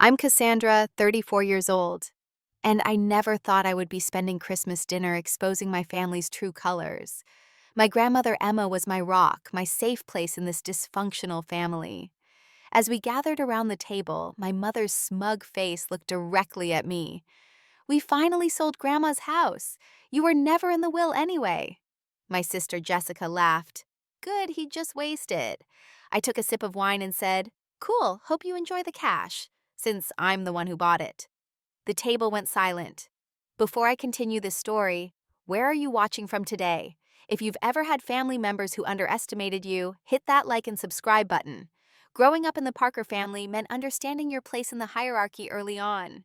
I'm Cassandra, 34 years old, and I never thought I would be spending Christmas dinner exposing my family's true colors. My grandmother Emma was my rock, my safe place in this dysfunctional family. As we gathered around the table, my mother's smug face looked directly at me. "We finally sold Grandma's house. You were never in the will anyway." My sister Jessica laughed. "Good, he just wasted." I took a sip of wine and said, "Cool, hope you enjoy the cash," since I'm the one who bought it. The table went silent. Before I continue this story, where are you watching from today? If you've ever had family members who underestimated you, hit that like and subscribe button. Growing up in the Parker family meant understanding your place in the hierarchy early on.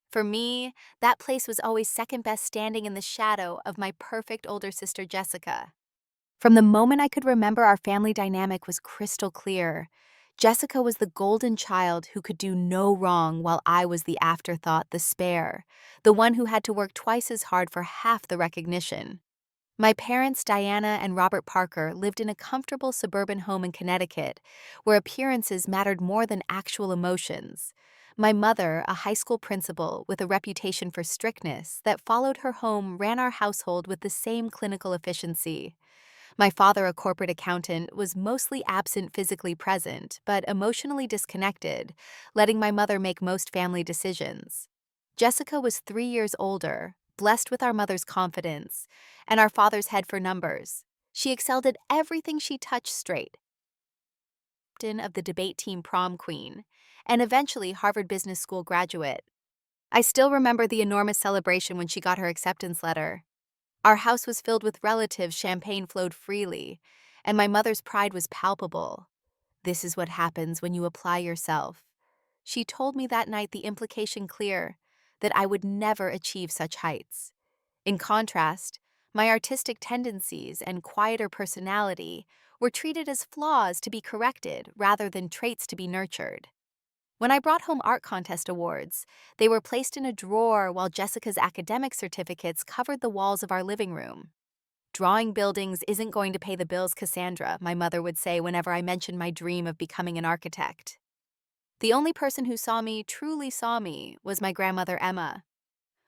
For me, that place was always second best, standing in the shadow of my perfect older sister Jessica. From the moment I could remember, our family dynamic was crystal clear. Jessica was the golden child who could do no wrong, while I was the afterthought, the spare, the one who had to work twice as hard for half the recognition. My parents, Diana and Robert Parker, lived in a comfortable suburban home in Connecticut, where appearances mattered more than actual emotions. My mother, a high school principal with a reputation for strictness that followed her home, ran our household with the same clinical efficiency. My father, a corporate accountant, was mostly absent, physically present, but emotionally disconnected, letting my mother make most family decisions. Jessica was 3 years older, blessed with our mother's confidence, and our father's head for numbers. She excelled at everything she touched straight. Captain of the debate team, prom queen, and eventually Harvard Business School graduate. I still remember the enormous celebration when she got her acceptance letter. Our house was filled with relatives, champagne flowed freely, and my mother's pride was palpable. "This is what happens when you apply yourself." She told me that night, the implication clear, that I would never achieve such heights. In contrast, my artistic tendencies and quieter personality were treated as flaws to be corrected rather than traits to be nurtured. When I brought home art contest awards, they were placed in a drawer while Jessica's academic certificates covered the walls of our living room. "Drawing buildings isn't going to pay the bills, Cassandra," my mother would say whenever I mentioned my dream of becoming an architect. The only person who truly saw me, was my grandmother Emma.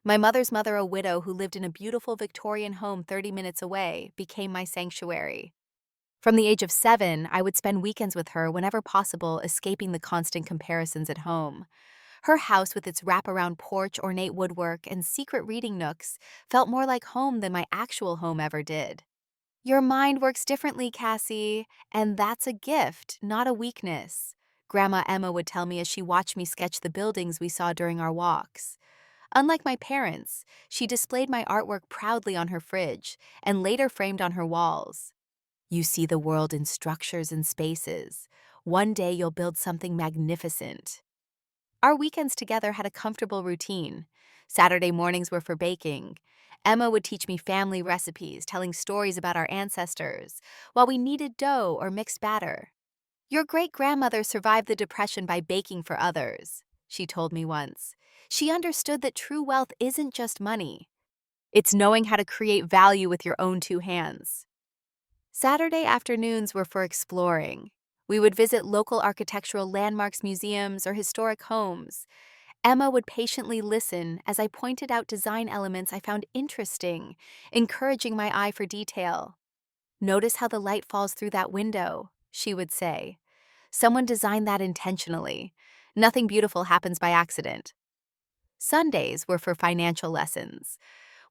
My mother's mother, a widow who lived in a beautiful Victorian home 30 minutes away, became my sanctuary. From the age of 7, I would spend weekends with her whenever possible, escaping the constant comparisons at home. Her house, with its wraparound porch, ornate woodwork, and secret reading nooks, felt more like home than my actual home ever did. "Your mind works differently, Cassie, and that's a gift, not a weakness," Grandma Emma would tell me as she watched me sketch the buildings we saw during our walks. Unlike my parents, she displayed my artwork proudly on her fridge and later framed on her walls. "You see the world in structures and spaces. One day you'll build something magnificent." Our weekends together had a comfortable routine. Saturday mornings were for baking. Emma would teach me family recipes, telling stories about our ancestors, while we kneaded dough or mixed batter. "Your great-grandmother survived the Depression by baking for others," she told me once. She understood that true wealth isn't just money. It's knowing how to create value with your own two hands. Saturday afternoons were for exploring. We would visit local architectural landmarks, museums, or historic homes. Emma would patiently listen as I pointed out design elements I found interesting, encouraging my eye for detail. "Notice how the light falls through that window," she would say. "Someone designed that intentionally. Nothing beautiful happens by accident." Sundays were for financial lessons.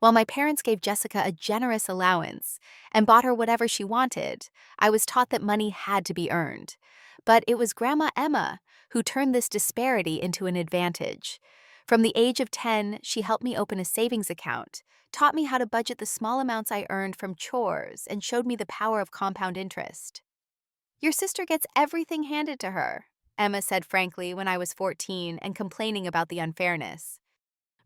While my parents gave Jessica a generous allowance and bought her whatever she wanted, I was taught that money had to be earned. But it was Grandma Emma who turned this disparity into an advantage. From the age of 10, she helped me open a savings account, taught me how to budget the small amounts I earned from chores, and showed me the power of compound interest. "Your sister gets everything handed to her," Emma said frankly when I was 14 and complaining about the unfairness.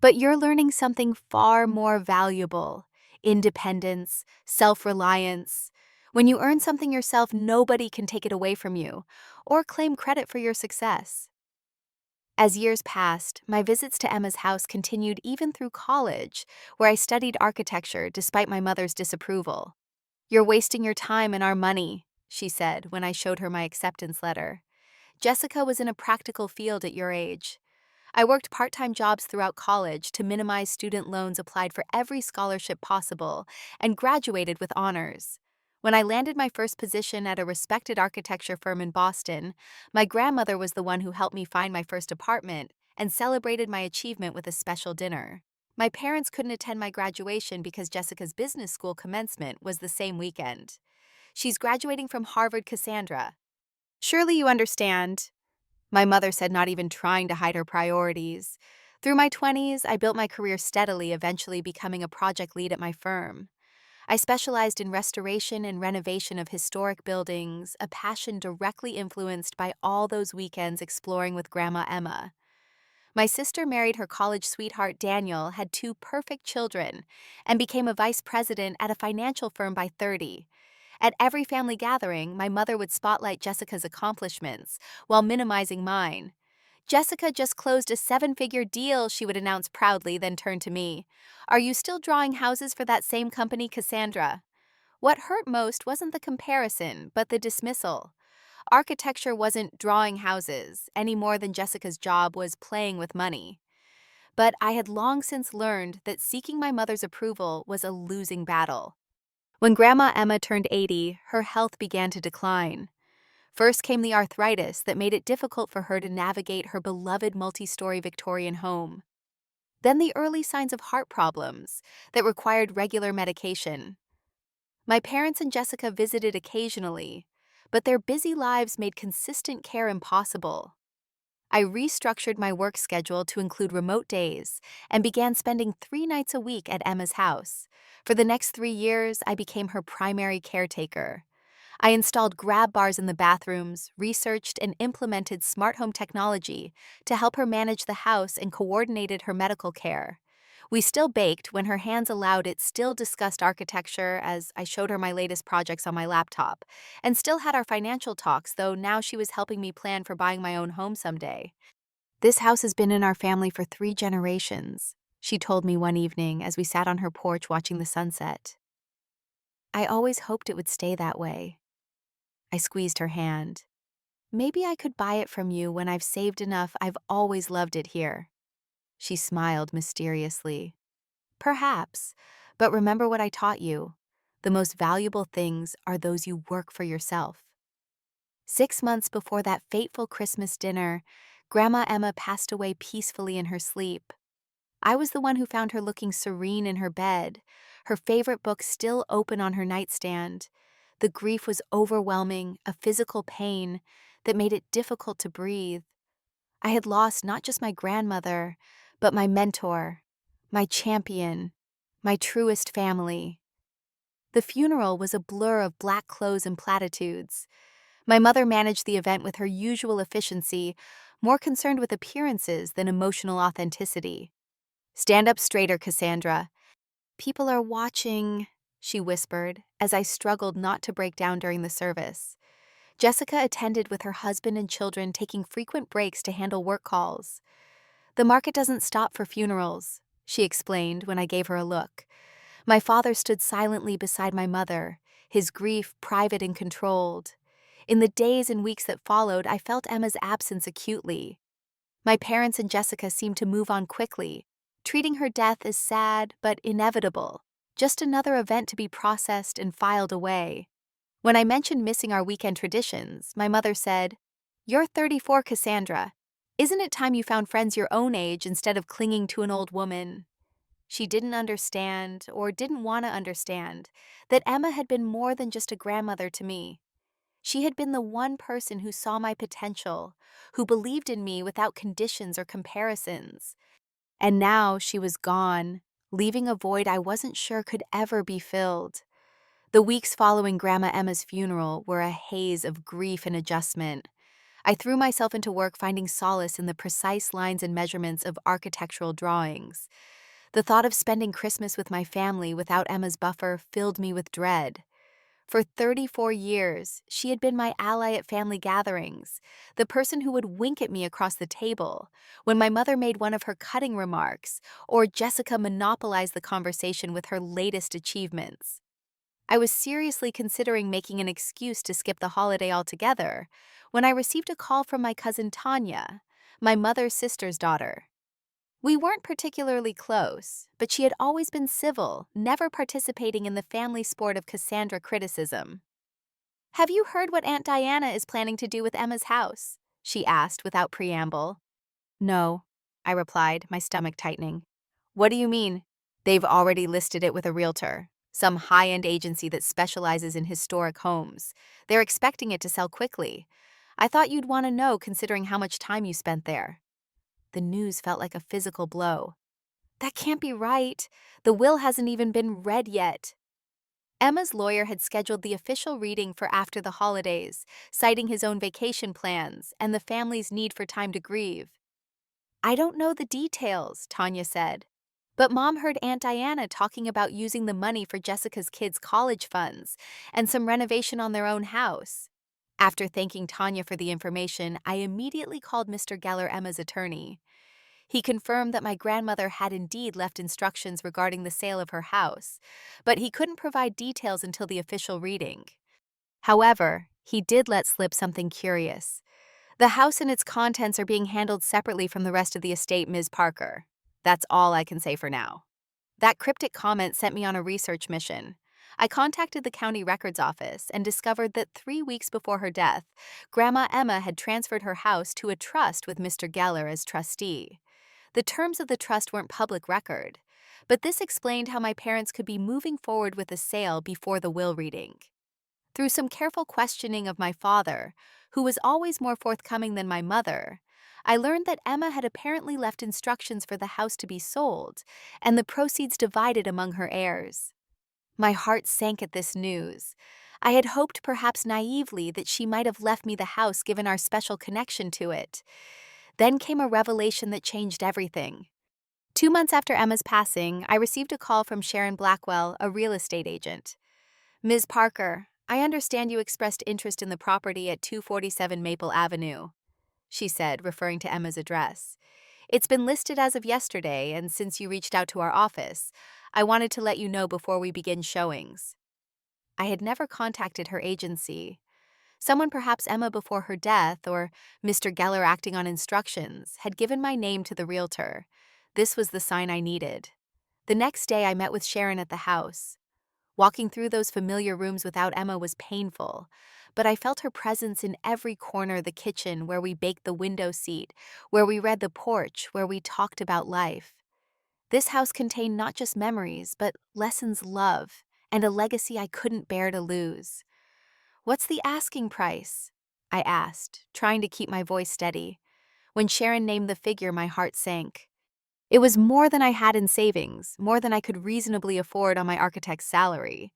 "But you're learning something far more valuable: independence, self-reliance. When you earn something yourself, nobody can take it away from you or claim credit for your success." As years passed, my visits to Emma's house continued even through college, where I studied architecture despite my mother's disapproval. "You're wasting your time and our money," she said when I showed her my acceptance letter. "Jessica was in a practical field at your age." I worked part-time jobs throughout college to minimize student loans, applied for every scholarship possible, and graduated with honors. When I landed my first position at a respected architecture firm in Boston, my grandmother was the one who helped me find my first apartment and celebrated my achievement with a special dinner. My parents couldn't attend my graduation because Jessica's business school commencement was the same weekend. She's graduating from Harvard, Cassandra. Surely you understand, my mother said, not even trying to hide her priorities. Through my 20s, I built my career steadily, eventually becoming a project lead at my firm. I specialized in restoration and renovation of historic buildings, a passion directly influenced by all those weekends exploring with Grandma Emma. My sister married her college sweetheart Daniel, had two perfect children, and became a vice president at a financial firm by 30. At every family gathering, my mother would spotlight Jessica's accomplishments while minimizing mine. "Jessica just closed a seven-figure deal," she would announce proudly, then turn to me. "Are you still drawing houses for that same company, Cassandra?" What hurt most wasn't the comparison, but the dismissal. Architecture wasn't drawing houses, any more than Jessica's job was playing with money. But I had long since learned that seeking my mother's approval was a losing battle. When Grandma Emma turned 80, her health began to decline. First came the arthritis that made it difficult for her to navigate her beloved multi-story Victorian home. Then the early signs of heart problems that required regular medication. My parents and Jessica visited occasionally, but their busy lives made consistent care impossible. I restructured my work schedule to include remote days and began spending 3 nights a week at Emma's house. For the next 3 years, I became her primary caretaker. I installed grab bars in the bathrooms, researched and implemented smart home technology to help her manage the house, and coordinated her medical care. We still baked when her hands allowed it, still discussed architecture as I showed her my latest projects on my laptop, and still had our financial talks, though now she was helping me plan for buying my own home someday. "This house has been in our family for 3 generations," she told me one evening as we sat on her porch watching the sunset. "I always hoped it would stay that way." I squeezed her hand. "Maybe I could buy it from you when I've saved enough. I've always loved it here." She smiled mysteriously. "Perhaps, but remember what I taught you. The most valuable things are those you work for yourself." 6 months before that fateful Christmas dinner, Grandma Emma passed away peacefully in her sleep. I was the one who found her looking serene in her bed, her favorite book still open on her nightstand. The grief was overwhelming, a physical pain that made it difficult to breathe. I had lost not just my grandmother, but my mentor, my champion, my truest family. The funeral was a blur of black clothes and platitudes. My mother managed the event with her usual efficiency, more concerned with appearances than emotional authenticity. "Stand up straighter, Cassandra. People are watching," she whispered, as I struggled not to break down during the service. Jessica attended with her husband and children, taking frequent breaks to handle work calls. "The market doesn't stop for funerals," she explained when I gave her a look. My father stood silently beside my mother, his grief private and controlled. In the days and weeks that followed, I felt Emma's absence acutely. My parents and Jessica seemed to move on quickly, treating her death as sad but inevitable, just another event to be processed and filed away. When I mentioned missing our weekend traditions, my mother said, "You're 34, Cassandra. Isn't it time you found friends your own age instead of clinging to an old woman?" She didn't understand, or didn't want to understand, that Emma had been more than just a grandmother to me. She had been the one person who saw my potential, who believed in me without conditions or comparisons. And now she was gone, leaving a void I wasn't sure could ever be filled. The weeks following Grandma Emma's funeral were a haze of grief and adjustment. I threw myself into work, finding solace in the precise lines and measurements of architectural drawings. The thought of spending Christmas with my family without Emma's buffer filled me with dread. For 34 years, she had been my ally at family gatherings, the person who would wink at me across the table when my mother made one of her cutting remarks, or Jessica monopolized the conversation with her latest achievements. I was seriously considering making an excuse to skip the holiday altogether when I received a call from my cousin Tanya, my mother's sister's daughter. We weren't particularly close, but she had always been civil, never participating in the family sport of Cassandra criticism. "Have you heard what Aunt Diana is planning to do with Emma's house?" she asked without preamble. "No," I replied, my stomach tightening. "What do you mean?" "They've already listed it with a realtor, some high-end agency that specializes in historic homes. They're expecting it to sell quickly. I thought you'd want to know considering how much time you spent there." The news felt like a physical blow. That can't be right. The will hasn't even been read yet. Emma's lawyer had scheduled the official reading for after the holidays, citing his own vacation plans and the family's need for time to grieve. "I don't know the details," Tanya said. "But Mom heard Aunt Diana talking about using the money for Jessica's kids' college funds and some renovation on their own house." After thanking Tanya for the information, I immediately called Mr. Geller, Emma's attorney. He confirmed that my grandmother had indeed left instructions regarding the sale of her house, but he couldn't provide details until the official reading. However, he did let slip something curious. "The house and its contents are being handled separately from the rest of the estate, Ms. Parker. That's all I can say for now." That cryptic comment sent me on a research mission. I contacted the county records office and discovered that 3 weeks before her death, Grandma Emma had transferred her house to a trust with Mr. Geller as trustee. The terms of the trust weren't public record, but this explained how my parents could be moving forward with the sale before the will reading. Through some careful questioning of my father, who was always more forthcoming than my mother, I learned that Emma had apparently left instructions for the house to be sold and the proceeds divided among her heirs. My heart sank at this news. I had hoped, perhaps naively, that she might have left me the house given our special connection to it. Then came a revelation that changed everything. 2 months after Emma's passing, I received a call from Sharon Blackwell, a real estate agent. "Ms. Parker, I understand you expressed interest in the property at 247 Maple Avenue," she said, referring to Emma's address. "It's been listed as of yesterday, and since you reached out to our office, I wanted to let you know before we begin showings." I had never contacted her agency. Someone, perhaps Emma before her death or Mr. Geller acting on instructions, had given my name to the realtor. This was the sign I needed. The next day I met with Sharon at the house. Walking through those familiar rooms without Emma was painful, but I felt her presence in every corner: the kitchen, where we baked, the window seat, where we read, the porch, where we talked about life. This house contained not just memories, but lessons, love, and a legacy I couldn't bear to lose. "What's the asking price?" I asked, trying to keep my voice steady. When Sharon named the figure, my heart sank. It was more than I had in savings, more than I could reasonably afford on my architect's salary.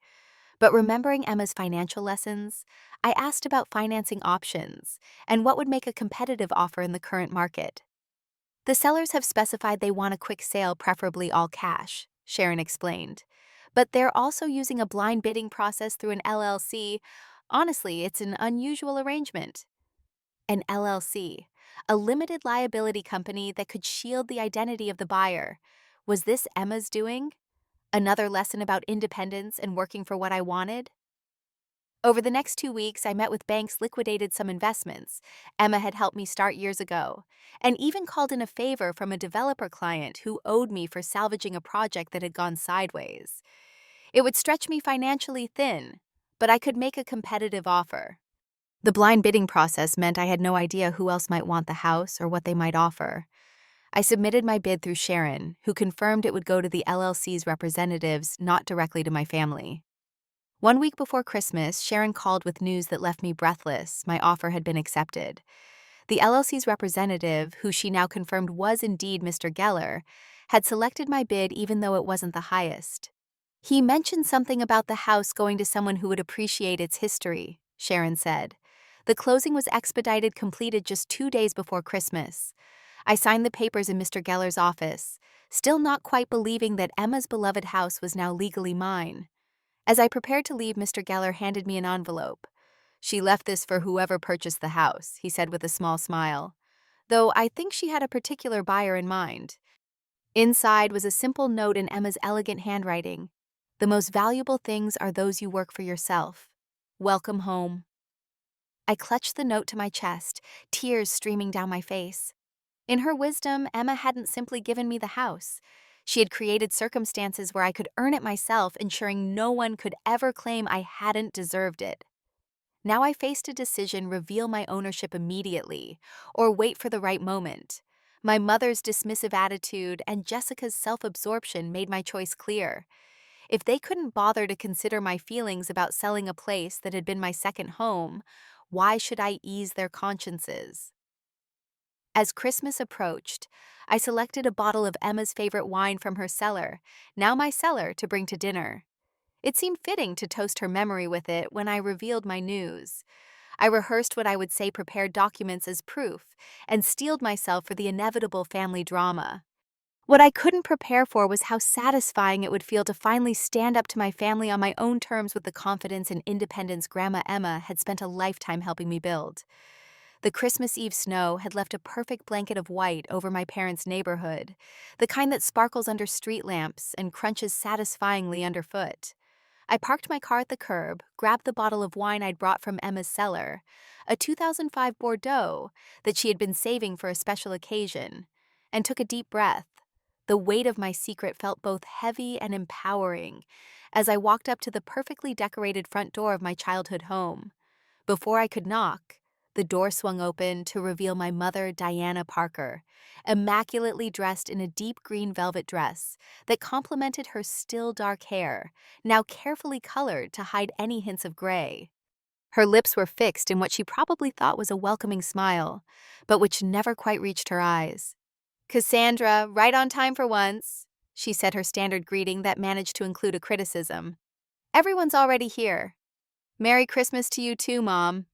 But remembering Emma's financial lessons, I asked about financing options and what would make a competitive offer in the current market. "The sellers have specified they want a quick sale, preferably all cash," Sharon explained. "But they're also using a blind bidding process through an LLC. Honestly, it's an unusual arrangement." An LLC, a limited liability company that could shield the identity of the buyer. Was this Emma's doing? Another lesson about independence and working for what I wanted? Over the next 2 weeks, I met with banks, liquidated some investments Emma had helped me start years ago, and even called in a favor from a developer client who owed me for salvaging a project that had gone sideways. It would stretch me financially thin, but I could make a competitive offer. The blind bidding process meant I had no idea who else might want the house or what they might offer. I submitted my bid through Sharon, who confirmed it would go to the LLC's representatives, not directly to my family. 1 week before Christmas, Sharon called with news that left me breathless. My offer had been accepted. The LLC's representative, who she now confirmed was indeed Mr. Geller, had selected my bid even though it wasn't the highest. "He mentioned something about the house going to someone who would appreciate its history," Sharon said. The closing was expedited, completed just 2 days before Christmas. I signed the papers in Mr. Geller's office, still not quite believing that Emma's beloved house was now legally mine. As I prepared to leave, Mr. Geller handed me an envelope. "She left this for whoever purchased the house," he said with a small smile, "though I think she had a particular buyer in mind." Inside was a simple note in Emma's elegant handwriting. "The most valuable things are those you work for yourself. Welcome home." I clutched the note to my chest, tears streaming down my face. In her wisdom, Emma hadn't simply given me the house. She had created circumstances where I could earn it myself, ensuring no one could ever claim I hadn't deserved it. Now I faced a decision: reveal my ownership immediately, or wait for the right moment. My mother's dismissive attitude and Jessica's self-absorption made my choice clear. If they couldn't bother to consider my feelings about selling a place that had been my second home, why should I ease their consciences? As Christmas approached, I selected a bottle of Emma's favorite wine from her cellar, now my cellar, to bring to dinner. It seemed fitting to toast her memory with it when I revealed my news. I rehearsed what I would say, prepared documents as proof, and steeled myself for the inevitable family drama. What I couldn't prepare for was how satisfying it would feel to finally stand up to my family on my own terms, with the confidence and independence Grandma Emma had spent a lifetime helping me build. The Christmas Eve snow had left a perfect blanket of white over my parents' neighborhood, the kind that sparkles under street lamps and crunches satisfyingly underfoot. I parked my car at the curb, grabbed the bottle of wine I'd brought from Emma's cellar, a 2005 Bordeaux that she had been saving for a special occasion, and took a deep breath. The weight of my secret felt both heavy and empowering as I walked up to the perfectly decorated front door of my childhood home. Before I could knock, the door swung open to reveal my mother, Diana Parker, immaculately dressed in a deep green velvet dress that complemented her still dark hair, now carefully colored to hide any hints of gray. Her lips were fixed in what she probably thought was a welcoming smile, but which never quite reached her eyes. "Cassandra, right on time for once," she said, her standard greeting that managed to include a criticism. "Everyone's already here." "Merry Christmas to you too, Mom,"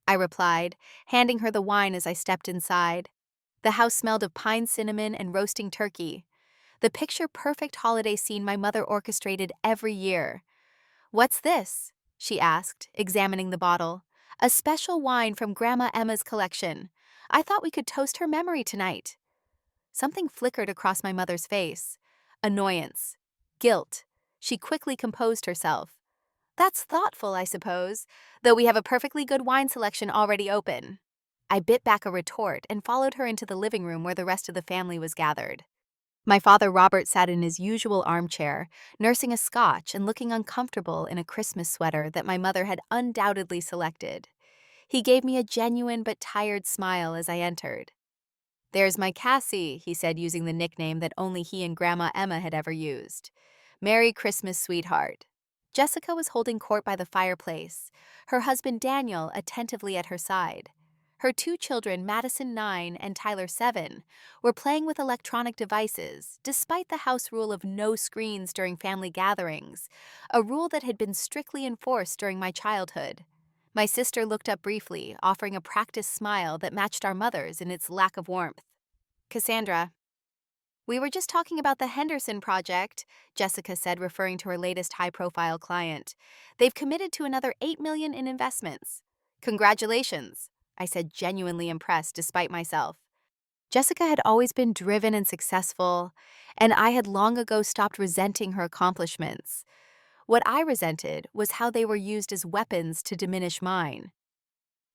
I replied, handing her the wine as I stepped inside. The house smelled of pine cinnamon and roasting turkey, the picture-perfect holiday scene my mother orchestrated every year. "What's this?" she asked, examining the bottle. "A special wine from Grandma Emma's collection. I thought we could toast her memory tonight." Something flickered across my mother's face. Annoyance. Guilt. She quickly composed herself. "That's thoughtful, I suppose, though we have a perfectly good wine selection already open." I bit back a retort and followed her into the living room where the rest of the family was gathered. My father Robert sat in his usual armchair, nursing a scotch and looking uncomfortable in a Christmas sweater that my mother had undoubtedly selected. He gave me a genuine but tired smile as I entered. "There's my Cassie," he said, using the nickname that only he and Grandma Emma had ever used. "Merry Christmas, sweetheart." Jessica was holding court by the fireplace, her husband Daniel attentively at her side. Her two children, Madison 9 and Tyler 7, were playing with electronic devices, despite the house rule of no screens during family gatherings, a rule that had been strictly enforced during my childhood. My sister looked up briefly, offering a practiced smile that matched our mother's in its lack of warmth. "Cassandra, we were just talking about the Henderson project," Jessica said, referring to her latest high-profile client. "They've committed to another $8 million in investments." "Congratulations," I said, genuinely impressed despite myself. Jessica had always been driven and successful, and I had long ago stopped resenting her accomplishments. What I resented was how they were used as weapons to diminish mine.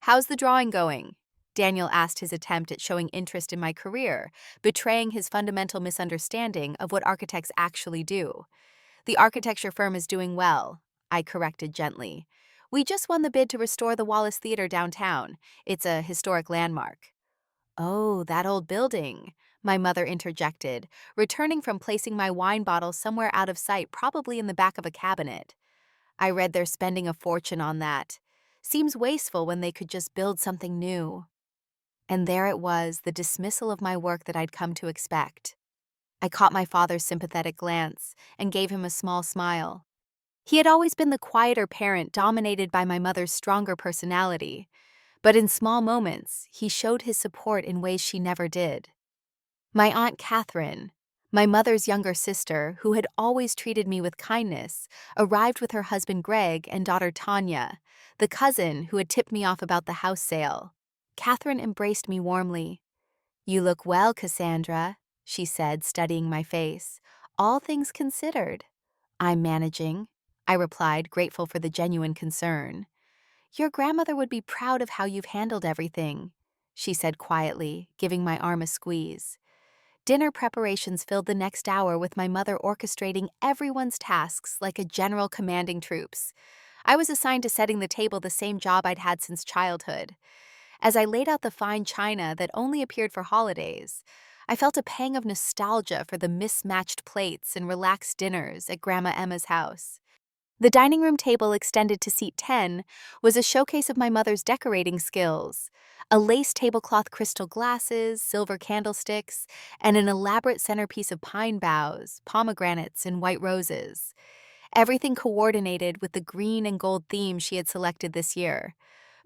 "How's the drawing going?" Daniel asked, his attempt at showing interest in my career, betraying his fundamental misunderstanding of what architects actually do. "The architecture firm is doing well," I corrected gently. "We just won the bid to restore the Wallace Theater downtown. It's a historic landmark." "Oh, that old building," my mother interjected, returning from placing my wine bottle somewhere out of sight, probably in the back of a cabinet. "I read they're spending a fortune on that. Seems wasteful when they could just build something new." And there it was, the dismissal of my work that I'd come to expect. I caught my father's sympathetic glance and gave him a small smile. He had always been the quieter parent, dominated by my mother's stronger personality, but in small moments, he showed his support in ways she never did. My Aunt Catherine, my mother's younger sister, who had always treated me with kindness, arrived with her husband Greg and daughter Tanya, the cousin who had tipped me off about the house sale. Catherine embraced me warmly. "You look well, Cassandra," she said, studying my face. "All things considered." "I'm managing," I replied, grateful for the genuine concern. "Your grandmother would be proud of how you've handled everything," she said quietly, giving my arm a squeeze. Dinner preparations filled the next hour with my mother orchestrating everyone's tasks like a general commanding troops. I was assigned to setting the table, the same job I'd had since childhood. As I laid out the fine china that only appeared for holidays, I felt a pang of nostalgia for the mismatched plates and relaxed dinners at Grandma Emma's house. The dining room table extended to seat 10 was a showcase of my mother's decorating skills. A lace tablecloth, crystal glasses, silver candlesticks, and an elaborate centerpiece of pine boughs, pomegranates, and white roses. Everything coordinated with the green and gold theme she had selected this year.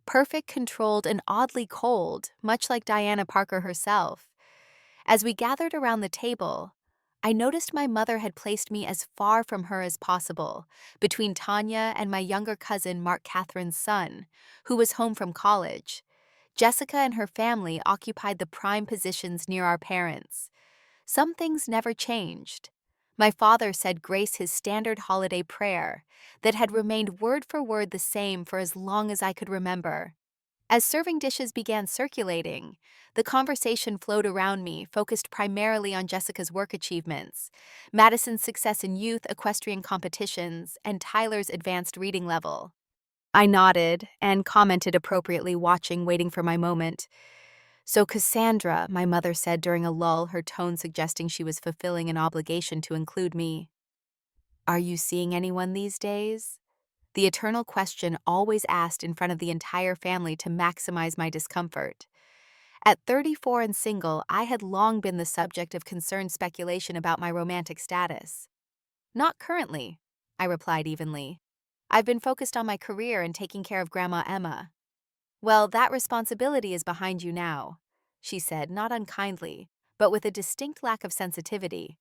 Perfect, controlled, and oddly cold, much like Diana Parker herself. As we gathered around the table, I noticed my mother had placed me as far from her as possible, between Tanya and my younger cousin Mark Catherine's son, who was home from college. Jessica and her family occupied the prime positions near our parents. Some things never changed. My father said grace, his standard holiday prayer, that had remained word for word the same for as long as I could remember. As serving dishes began circulating, the conversation flowed around me, focused primarily on Jessica's work achievements, Madison's success in youth equestrian competitions, and Tyler's advanced reading level. I nodded and commented appropriately, waiting for my moment. "So Cassandra," my mother said during a lull, her tone suggesting she was fulfilling an obligation to include me. "Are you seeing anyone these days?" The eternal question always asked in front of the entire family to maximize my discomfort. At 34 and single, I had long been the subject of concerned speculation about my romantic status. "Not currently," I replied evenly. "I've been focused on my career and taking care of Grandma Emma." "Well, that responsibility is behind you now," she said, not unkindly, but with a distinct lack of sensitivity.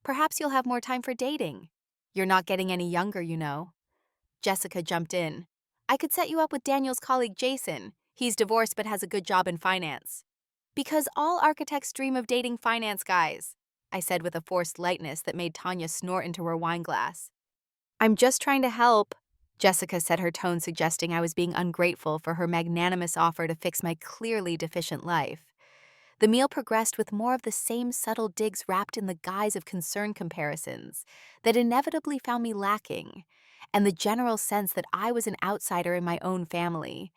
"Perhaps you'll have more time for dating. You're not getting any younger, you know." Jessica jumped in. "I could set you up with Daniel's colleague Jason. He's divorced but has a good job in finance." "Because all architects dream of dating finance guys," I said with a forced lightness that made Tanya snort into her wine glass. "I'm just trying to help," Jessica said, her tone suggesting I was being ungrateful for her magnanimous offer to fix my clearly deficient life. The meal progressed with more of the same subtle digs wrapped in the guise of concerned comparisons that inevitably found me lacking, and the general sense that I was an outsider in my own family.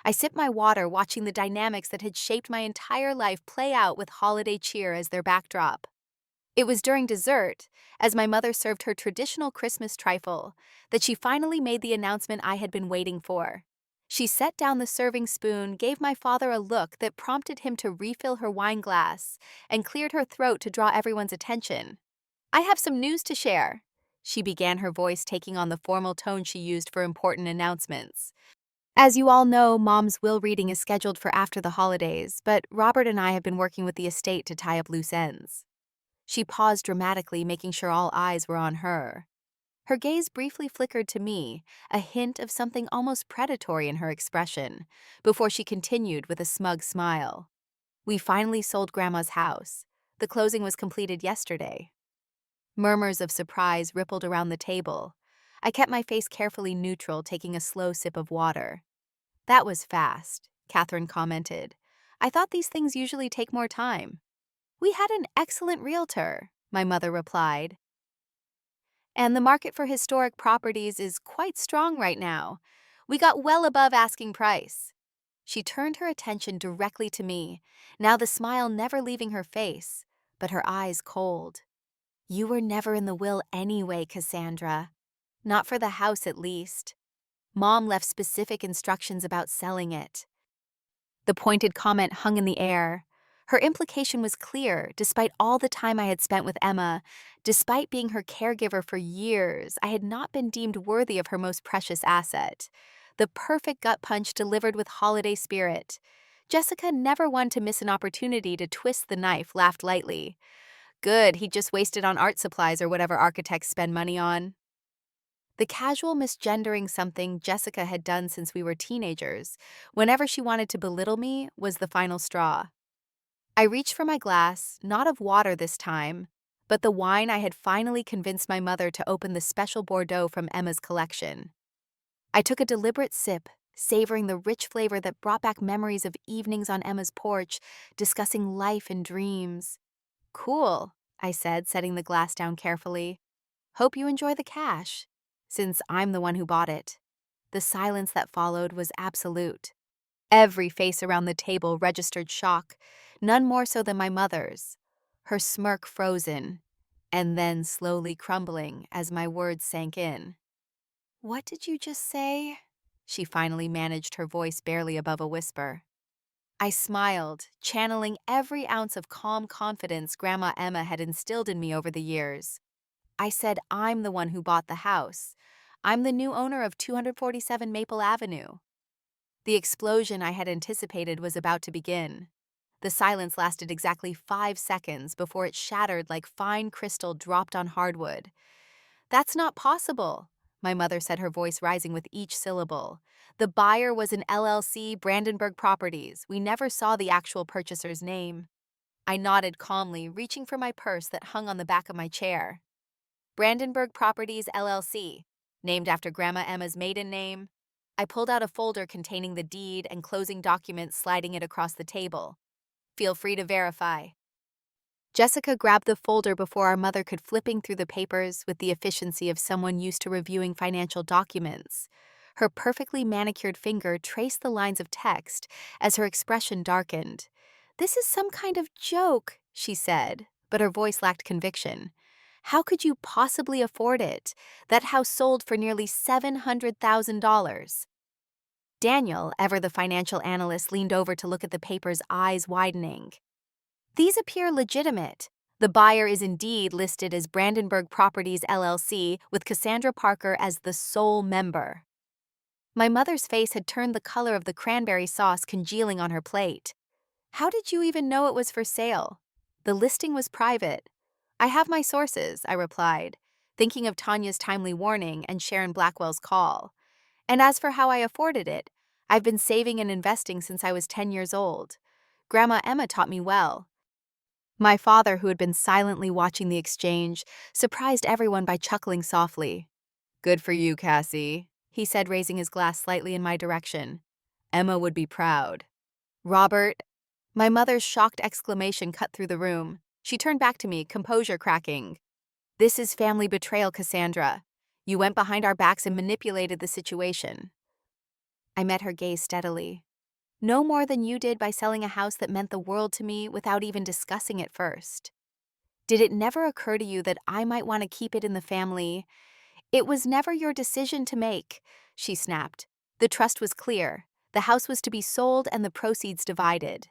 I sipped my water, watching the dynamics that had shaped my entire life play out with holiday cheer as their backdrop. It was during dessert, as my mother served her traditional Christmas trifle, that she finally made the announcement I had been waiting for. She set down the serving spoon, gave my father a look that prompted him to refill her wine glass, and cleared her throat to draw everyone's attention. "I have some news to share," she began, her voice taking on the formal tone she used for important announcements. "As you all know, Mom's will reading is scheduled for after the holidays, but Robert and I have been working with the estate to tie up loose ends." She paused dramatically, making sure all eyes were on her. Her gaze briefly flickered to me, a hint of something almost predatory in her expression, before she continued with a smug smile. "We finally sold Grandma's house. The closing was completed yesterday." Murmurs of surprise rippled around the table. I kept my face carefully neutral, taking a slow sip of water. "That was fast," Catherine commented. "I thought these things usually take more time." "We had an excellent realtor," my mother replied. "And the market for historic properties is quite strong right now. We got well above asking price." She turned her attention directly to me, now the smile never leaving her face, but her eyes cold. "You were never in the will anyway, Cassandra. Not for the house, at least. Mom left specific instructions about selling it." The pointed comment hung in the air. Her implication was clear. Despite all the time I had spent with Emma, despite being her caregiver for years, I had not been deemed worthy of her most precious asset. The perfect gut punch delivered with holiday spirit. Jessica, never one to miss an opportunity to twist the knife, laughed lightly. "Good, he just wasted on art supplies or whatever architects spend money on." The casual misgendering, something Jessica had done since we were teenagers, whenever she wanted to belittle me, was the final straw. I reached for my glass, not of water this time, but the wine I had finally convinced my mother to open, the special Bordeaux from Emma's collection. I took a deliberate sip, savoring the rich flavor that brought back memories of evenings on Emma's porch, discussing life and dreams. Cool, I said, setting the glass down carefully. Hope you enjoy the cash, since I'm the one who bought it. The silence that followed was absolute. Every face around the table registered shock, none more so than my mother's. Her smirk frozen, and then slowly crumbling as my words sank in. "What did you just say?" She finally managed, her voice barely above a whisper. I smiled, channeling every ounce of calm confidence Grandma Emma had instilled in me over the years. I said I'm the one who bought the house. I'm the new owner of 247 Maple Avenue. The explosion I had anticipated was about to begin. The silence lasted exactly 5 seconds before it shattered like fine crystal dropped on hardwood. "That's not possible," my mother said, her voice rising with each syllable. "The buyer was an LLC, Brandenburg Properties. We never saw the actual purchaser's name." I nodded calmly, reaching for my purse that hung on the back of my chair. "Brandenburg Properties, LLC, named after Grandma Emma's maiden name." I pulled out a folder containing the deed and closing documents, sliding it across the table. "Feel free to verify." Jessica grabbed the folder before our mother could, flipping through the papers with the efficiency of someone used to reviewing financial documents. Her perfectly manicured finger traced the lines of text as her expression darkened. "This is some kind of joke," she said, but her voice lacked conviction. "How could you possibly afford it? That house sold for nearly $700,000. Daniel, ever the financial analyst, leaned over to look at the papers, eyes widening. "These appear legitimate. The buyer is indeed listed as Brandenburg Properties LLC, with Cassandra Parker as the sole member." My mother's face had turned the color of the cranberry sauce congealing on her plate. "How did you even know it was for sale?" "The listing was private." "I have my sources," I replied, thinking of Tanya's timely warning and Sharon Blackwell's call. "And as for how I afforded it, I've been saving and investing since I was 10 years old. Grandma Emma taught me well." My father, who had been silently watching the exchange, surprised everyone by chuckling softly. "Good for you, Cassie," he said, raising his glass slightly in my direction. "Emma would be proud." "Robert." My mother's shocked exclamation cut through the room. She turned back to me, composure cracking. "This is family betrayal, Cassandra. You went behind our backs and manipulated the situation." I met her gaze steadily. "No more than you did by selling a house that meant the world to me without even discussing it first. Did it never occur to you that I might want to keep it in the family?" "It was never your decision to make," she snapped. "The trust was clear. The house was to be sold and the proceeds divided."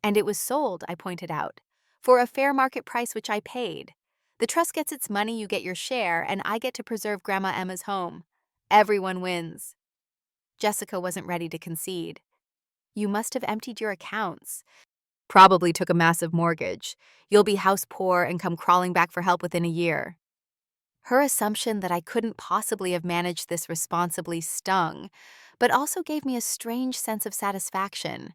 "And it was sold," I pointed out, "for a fair market price, which I paid. The trust gets its money, you get your share, and I get to preserve Grandma Emma's home. Everyone wins." Jessica wasn't ready to concede. "You must have emptied your accounts. Probably took a massive mortgage. You'll be house poor and come crawling back for help within a year." Her assumption that I couldn't possibly have managed this responsibly stung, but also gave me a strange sense of satisfaction.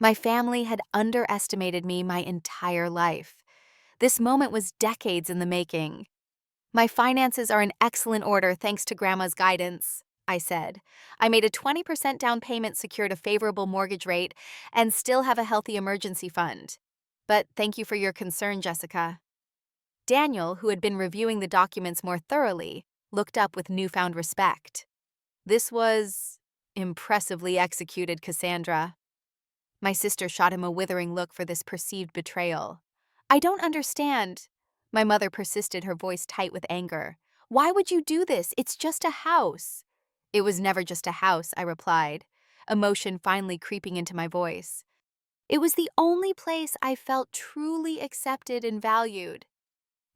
My family had underestimated me my entire life. This moment was decades in the making. "My finances are in excellent order thanks to Grandma's guidance," I said. "I made a 20% down payment, secured a favorable mortgage rate, and still have a healthy emergency fund. But thank you for your concern, Jessica." Daniel, who had been reviewing the documents more thoroughly, looked up with newfound respect. "This was impressively executed, Cassandra." My sister shot him a withering look for this perceived betrayal. "I don't understand." My mother persisted, her voice tight with anger. "Why would you do this? It's just a house." "It was never just a house," I replied, emotion finally creeping into my voice. "It was the only place I felt truly accepted and valued.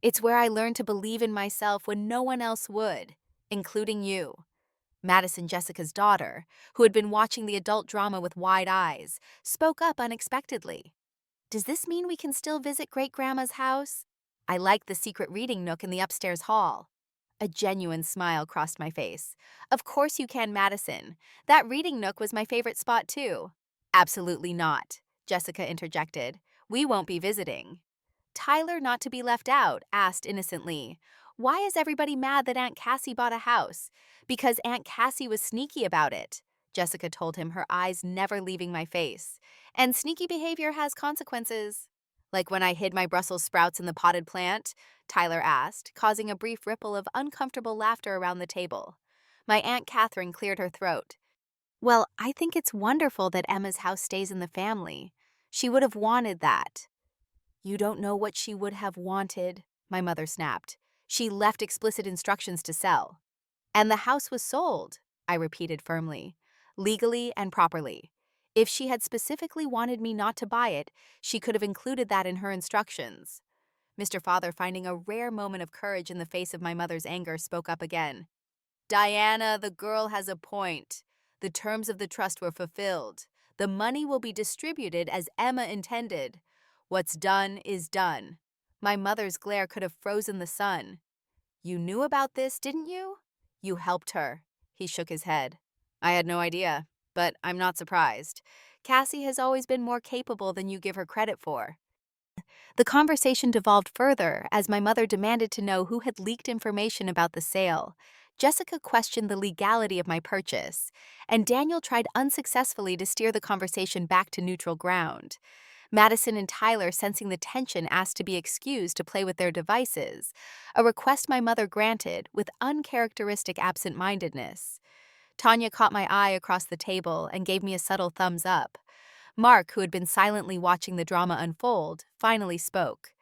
It's where I learned to believe in myself when no one else would, including you." Madison, Jessica's daughter, who had been watching the adult drama with wide eyes, spoke up unexpectedly. "Does this mean we can still visit Great-Grandma's house? I like the secret reading nook in the upstairs hall." A genuine smile crossed my face. "Of course you can, Madison. That reading nook was my favorite spot too." "Absolutely not," Jessica interjected. "We won't be visiting." Tyler, not to be left out, asked innocently, "Why is everybody mad that Aunt Cassie bought a house?" "Because Aunt Cassie was sneaky about it," Jessica told him, her eyes never leaving my face. And sneaky behavior has consequences. Like when I hid my Brussels sprouts in the potted plant? Tyler asked, causing a brief ripple of uncomfortable laughter around the table. My Aunt Catherine cleared her throat. Well, I think it's wonderful that Emma's house stays in the family. She would have wanted that. You don't know what she would have wanted, my mother snapped. She left explicit instructions to sell. And the house was sold, I repeated firmly, legally and properly. If she had specifically wanted me not to buy it, she could have included that in her instructions. Mr. Father, finding a rare moment of courage in the face of my mother's anger, spoke up again. Diana, the girl has a point. The terms of the trust were fulfilled. The money will be distributed as Emma intended. What's done is done. My mother's glare could have frozen the sun. You knew about this, didn't you? You helped her. He shook his head. I had no idea, but I'm not surprised. Cassie has always been more capable than you give her credit for. The conversation devolved further as my mother demanded to know who had leaked information about the sale. Jessica questioned the legality of my purchase, and Daniel tried unsuccessfully to steer the conversation back to neutral ground. Madison and Tyler, sensing the tension, asked to be excused to play with their devices, a request my mother granted with uncharacteristic absent-mindedness. Tanya caught my eye across the table and gave me a subtle thumbs up. Mark, who had been silently watching the drama unfold, finally spoke.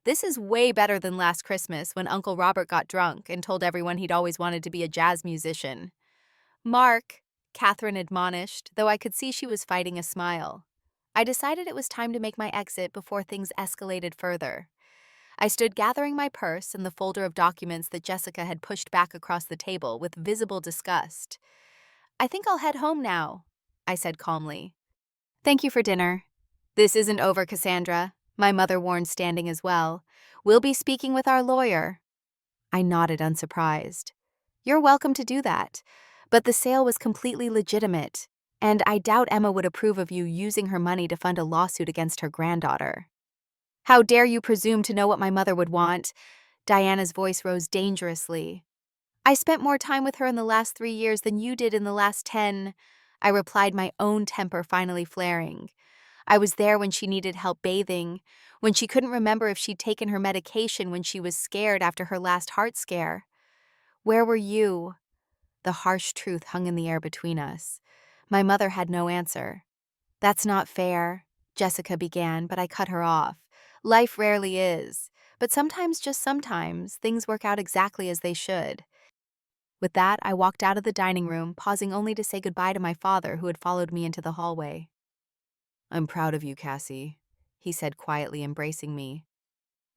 This is way better than last Christmas when Uncle Robert got drunk and told everyone he'd always wanted to be a jazz musician. Mark, Catherine admonished, though I could see she was fighting a smile. I decided it was time to make my exit before things escalated further. I stood gathering my purse and the folder of documents that Jessica had pushed back across the table with visible disgust. I think I'll head home now, I said calmly. Thank you for dinner. This isn't over, Cassandra, my mother warned, standing as well. We'll be speaking with our lawyer. I nodded, unsurprised. You're welcome to do that, but the sale was completely legitimate, and I doubt Emma would approve of you using her money to fund a lawsuit against her granddaughter. How dare you presume to know what my mother would want? Diana's voice rose dangerously. I spent more time with her in the last 3 years than you did in the last 10, I replied, my own temper finally flaring. I was there when she needed help bathing, when she couldn't remember if she'd taken her medication, when she was scared after her last heart scare. Where were you? The harsh truth hung in the air between us. My mother had no answer. That's not fair, Jessica began, but I cut her off. Life rarely is, but sometimes, just sometimes, things work out exactly as they should. With that, I walked out of the dining room, pausing only to say goodbye to my father, who had followed me into the hallway. I'm proud of you, Cassie, he said quietly, embracing me.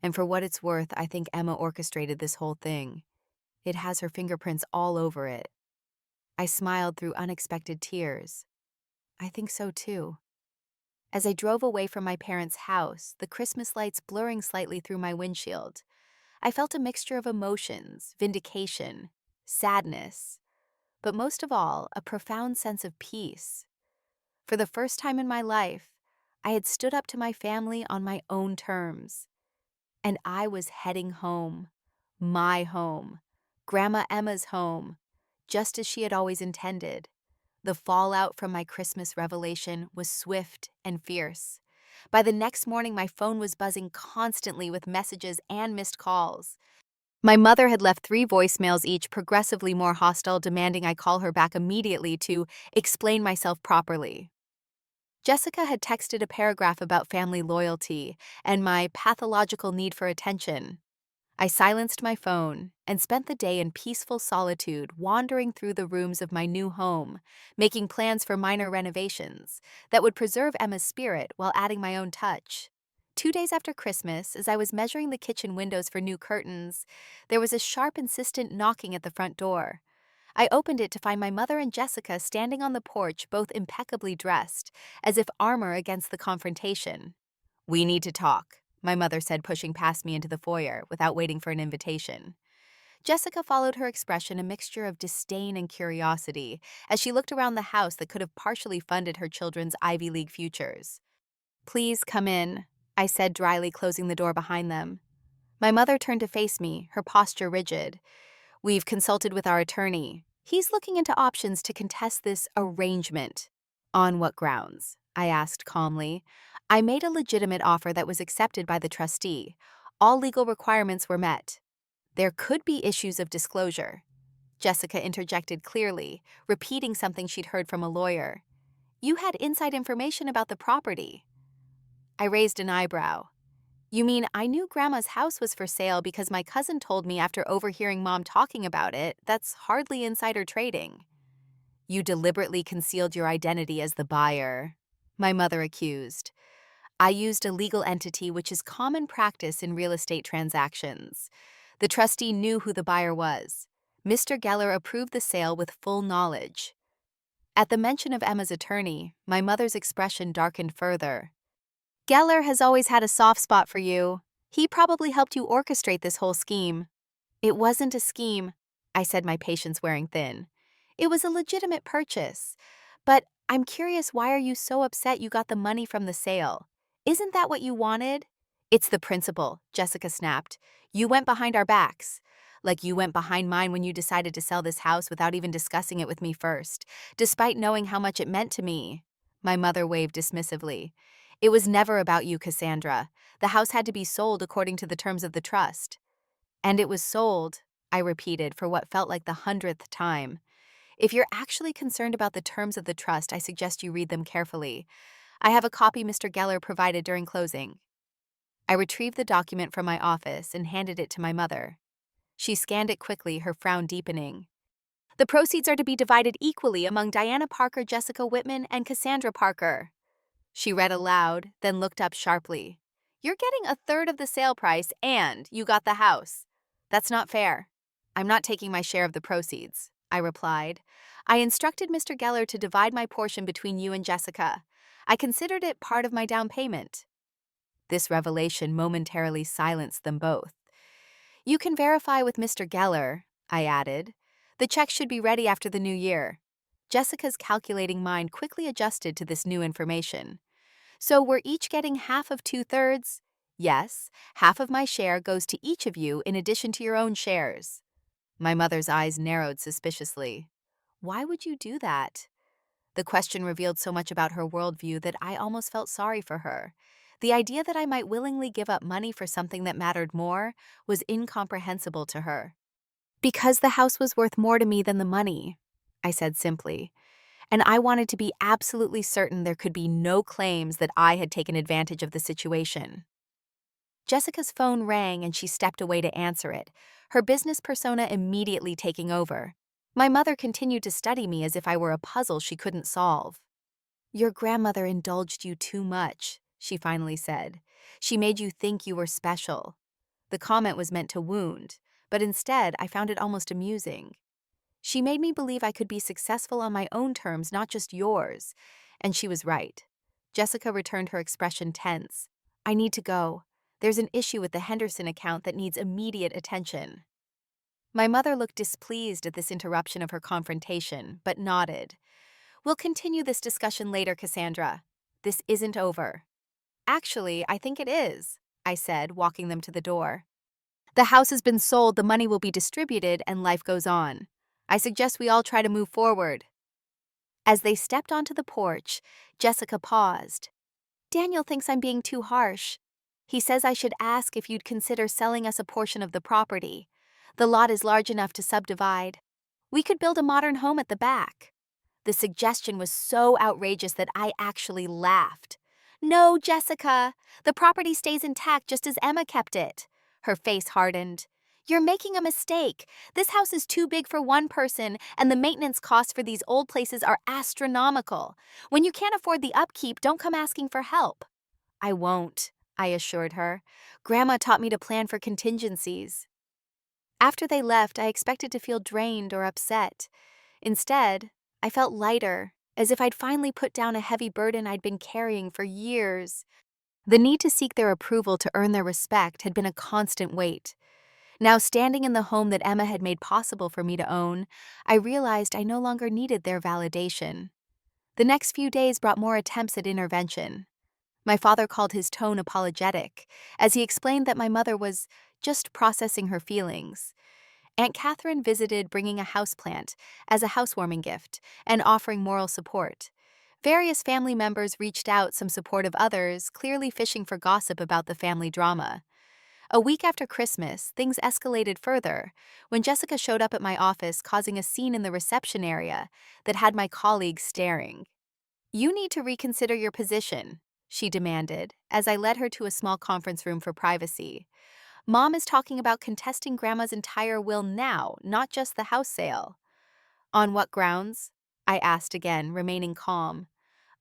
And for what it's worth, I think Emma orchestrated this whole thing. It has her fingerprints all over it. I smiled through unexpected tears. I think so too. As I drove away from my parents' house, the Christmas lights blurring slightly through my windshield, I felt a mixture of emotions, vindication, sadness, but most of all, a profound sense of peace. For the first time in my life, I had stood up to my family on my own terms. And I was heading home, my home, Grandma Emma's home, just as she had always intended. The fallout from my Christmas revelation was swift and fierce. By the next morning, my phone was buzzing constantly with messages and missed calls. My mother had left 3 voicemails, each progressively more hostile, demanding I call her back immediately to explain myself properly. Jessica had texted a paragraph about family loyalty and my pathological need for attention. I silenced my phone and spent the day in peaceful solitude, wandering through the rooms of my new home, making plans for minor renovations that would preserve Emma's spirit while adding my own touch. 2 days after Christmas, as I was measuring the kitchen windows for new curtains, there was a sharp, insistent knocking at the front door. I opened it to find my mother and Jessica standing on the porch, both impeccably dressed, as if armor against the confrontation. We need to talk, my mother said, pushing past me into the foyer without waiting for an invitation. Jessica followed her expression, a mixture of disdain and curiosity, as she looked around the house that could have partially funded her children's Ivy League futures. Please come in, I said dryly, closing the door behind them. My mother turned to face me, her posture rigid. We've consulted with our attorney. He's looking into options to contest this arrangement. On what grounds? I asked calmly. I made a legitimate offer that was accepted by the trustee. All legal requirements were met. There could be issues of disclosure. Jessica interjected clearly, repeating something she'd heard from a lawyer. You had inside information about the property. I raised an eyebrow. You mean I knew Grandma's house was for sale because my cousin told me after overhearing Mom talking about it? That's hardly insider trading. You deliberately concealed your identity as the buyer, my mother accused. I used a legal entity, which is common practice in real estate transactions. The trustee knew who the buyer was. Mr. Geller approved the sale with full knowledge. At the mention of Emma's attorney, my mother's expression darkened further. Geller has always had a soft spot for you. He probably helped you orchestrate this whole scheme. It wasn't a scheme, I said, my patience wearing thin. It was a legitimate purchase. But I'm curious, why are you so upset you got the money from the sale? Isn't that what you wanted? It's the principle, Jessica snapped. You went behind our backs. Like you went behind mine when you decided to sell this house without even discussing it with me first, despite knowing how much it meant to me. My mother waved dismissively. It was never about you, Cassandra. The house had to be sold according to the terms of the trust. And it was sold, I repeated for what felt like the 100th time. If you're actually concerned about the terms of the trust, I suggest you read them carefully. I have a copy Mr. Geller provided during closing. I retrieved the document from my office and handed it to my mother. She scanned it quickly, her frown deepening. The proceeds are to be divided equally among Diana Parker, Jessica Whitman, and Cassandra Parker. She read aloud, then looked up sharply. You're getting a third of the sale price and you got the house. That's not fair. I'm not taking my share of the proceeds, I replied. I instructed Mr. Geller to divide my portion between you and Jessica. I considered it part of my down payment. This revelation momentarily silenced them both. You can verify with Mr. Geller, I added. The check should be ready after the new year. Jessica's calculating mind quickly adjusted to this new information. So we're each getting half of 2/3? Yes, half of my share goes to each of you in addition to your own shares. My mother's eyes narrowed suspiciously. Why would you do that? The question revealed so much about her worldview that I almost felt sorry for her. The idea that I might willingly give up money for something that mattered more was incomprehensible to her. Because the house was worth more to me than the money, I said simply, and I wanted to be absolutely certain there could be no claims that I had taken advantage of the situation. Jessica's phone rang and she stepped away to answer it, her business persona immediately taking over. My mother continued to study me as if I were a puzzle she couldn't solve. Your grandmother indulged you too much, she finally said. She made you think you were special. The comment was meant to wound, but instead I found it almost amusing. She made me believe I could be successful on my own terms, not just yours. And she was right. Jessica returned, her expression tense. I need to go. There's an issue with the Henderson account that needs immediate attention. My mother looked displeased at this interruption of her confrontation, but nodded. We'll continue this discussion later, Cassandra. This isn't over. Actually, I think it is, I said, walking them to the door. The house has been sold, the money will be distributed, and life goes on. I suggest we all try to move forward. As they stepped onto the porch, Jessica paused. Daniel thinks I'm being too harsh. He says I should ask if you'd consider selling us a portion of the property. The lot is large enough to subdivide. We could build a modern home at the back. The suggestion was so outrageous that I actually laughed. No, Jessica. The property stays intact just as Emma kept it. Her face hardened. You're making a mistake. This house is too big for one person, and the maintenance costs for these old places are astronomical. When you can't afford the upkeep, don't come asking for help. I won't, I assured her. Grandma taught me to plan for contingencies. After they left, I expected to feel drained or upset. Instead, I felt lighter, as if I'd finally put down a heavy burden I'd been carrying for years. The need to seek their approval to earn their respect had been a constant weight. Now, standing in the home that Emma had made possible for me to own, I realized I no longer needed their validation. The next few days brought more attempts at intervention. My father called his tone apologetic, as he explained that my mother was just processing her feelings. Aunt Catherine visited bringing a houseplant as a housewarming gift and offering moral support. Various family members reached out, some supportive, others clearly fishing for gossip about the family drama. A week after Christmas, things escalated further when Jessica showed up at my office, causing a scene in the reception area that had my colleagues staring. "You need to reconsider your position," she demanded, as I led her to a small conference room for privacy. "Mom is talking about contesting Grandma's entire will now, not just the house sale." "On what grounds?" I asked again, remaining calm.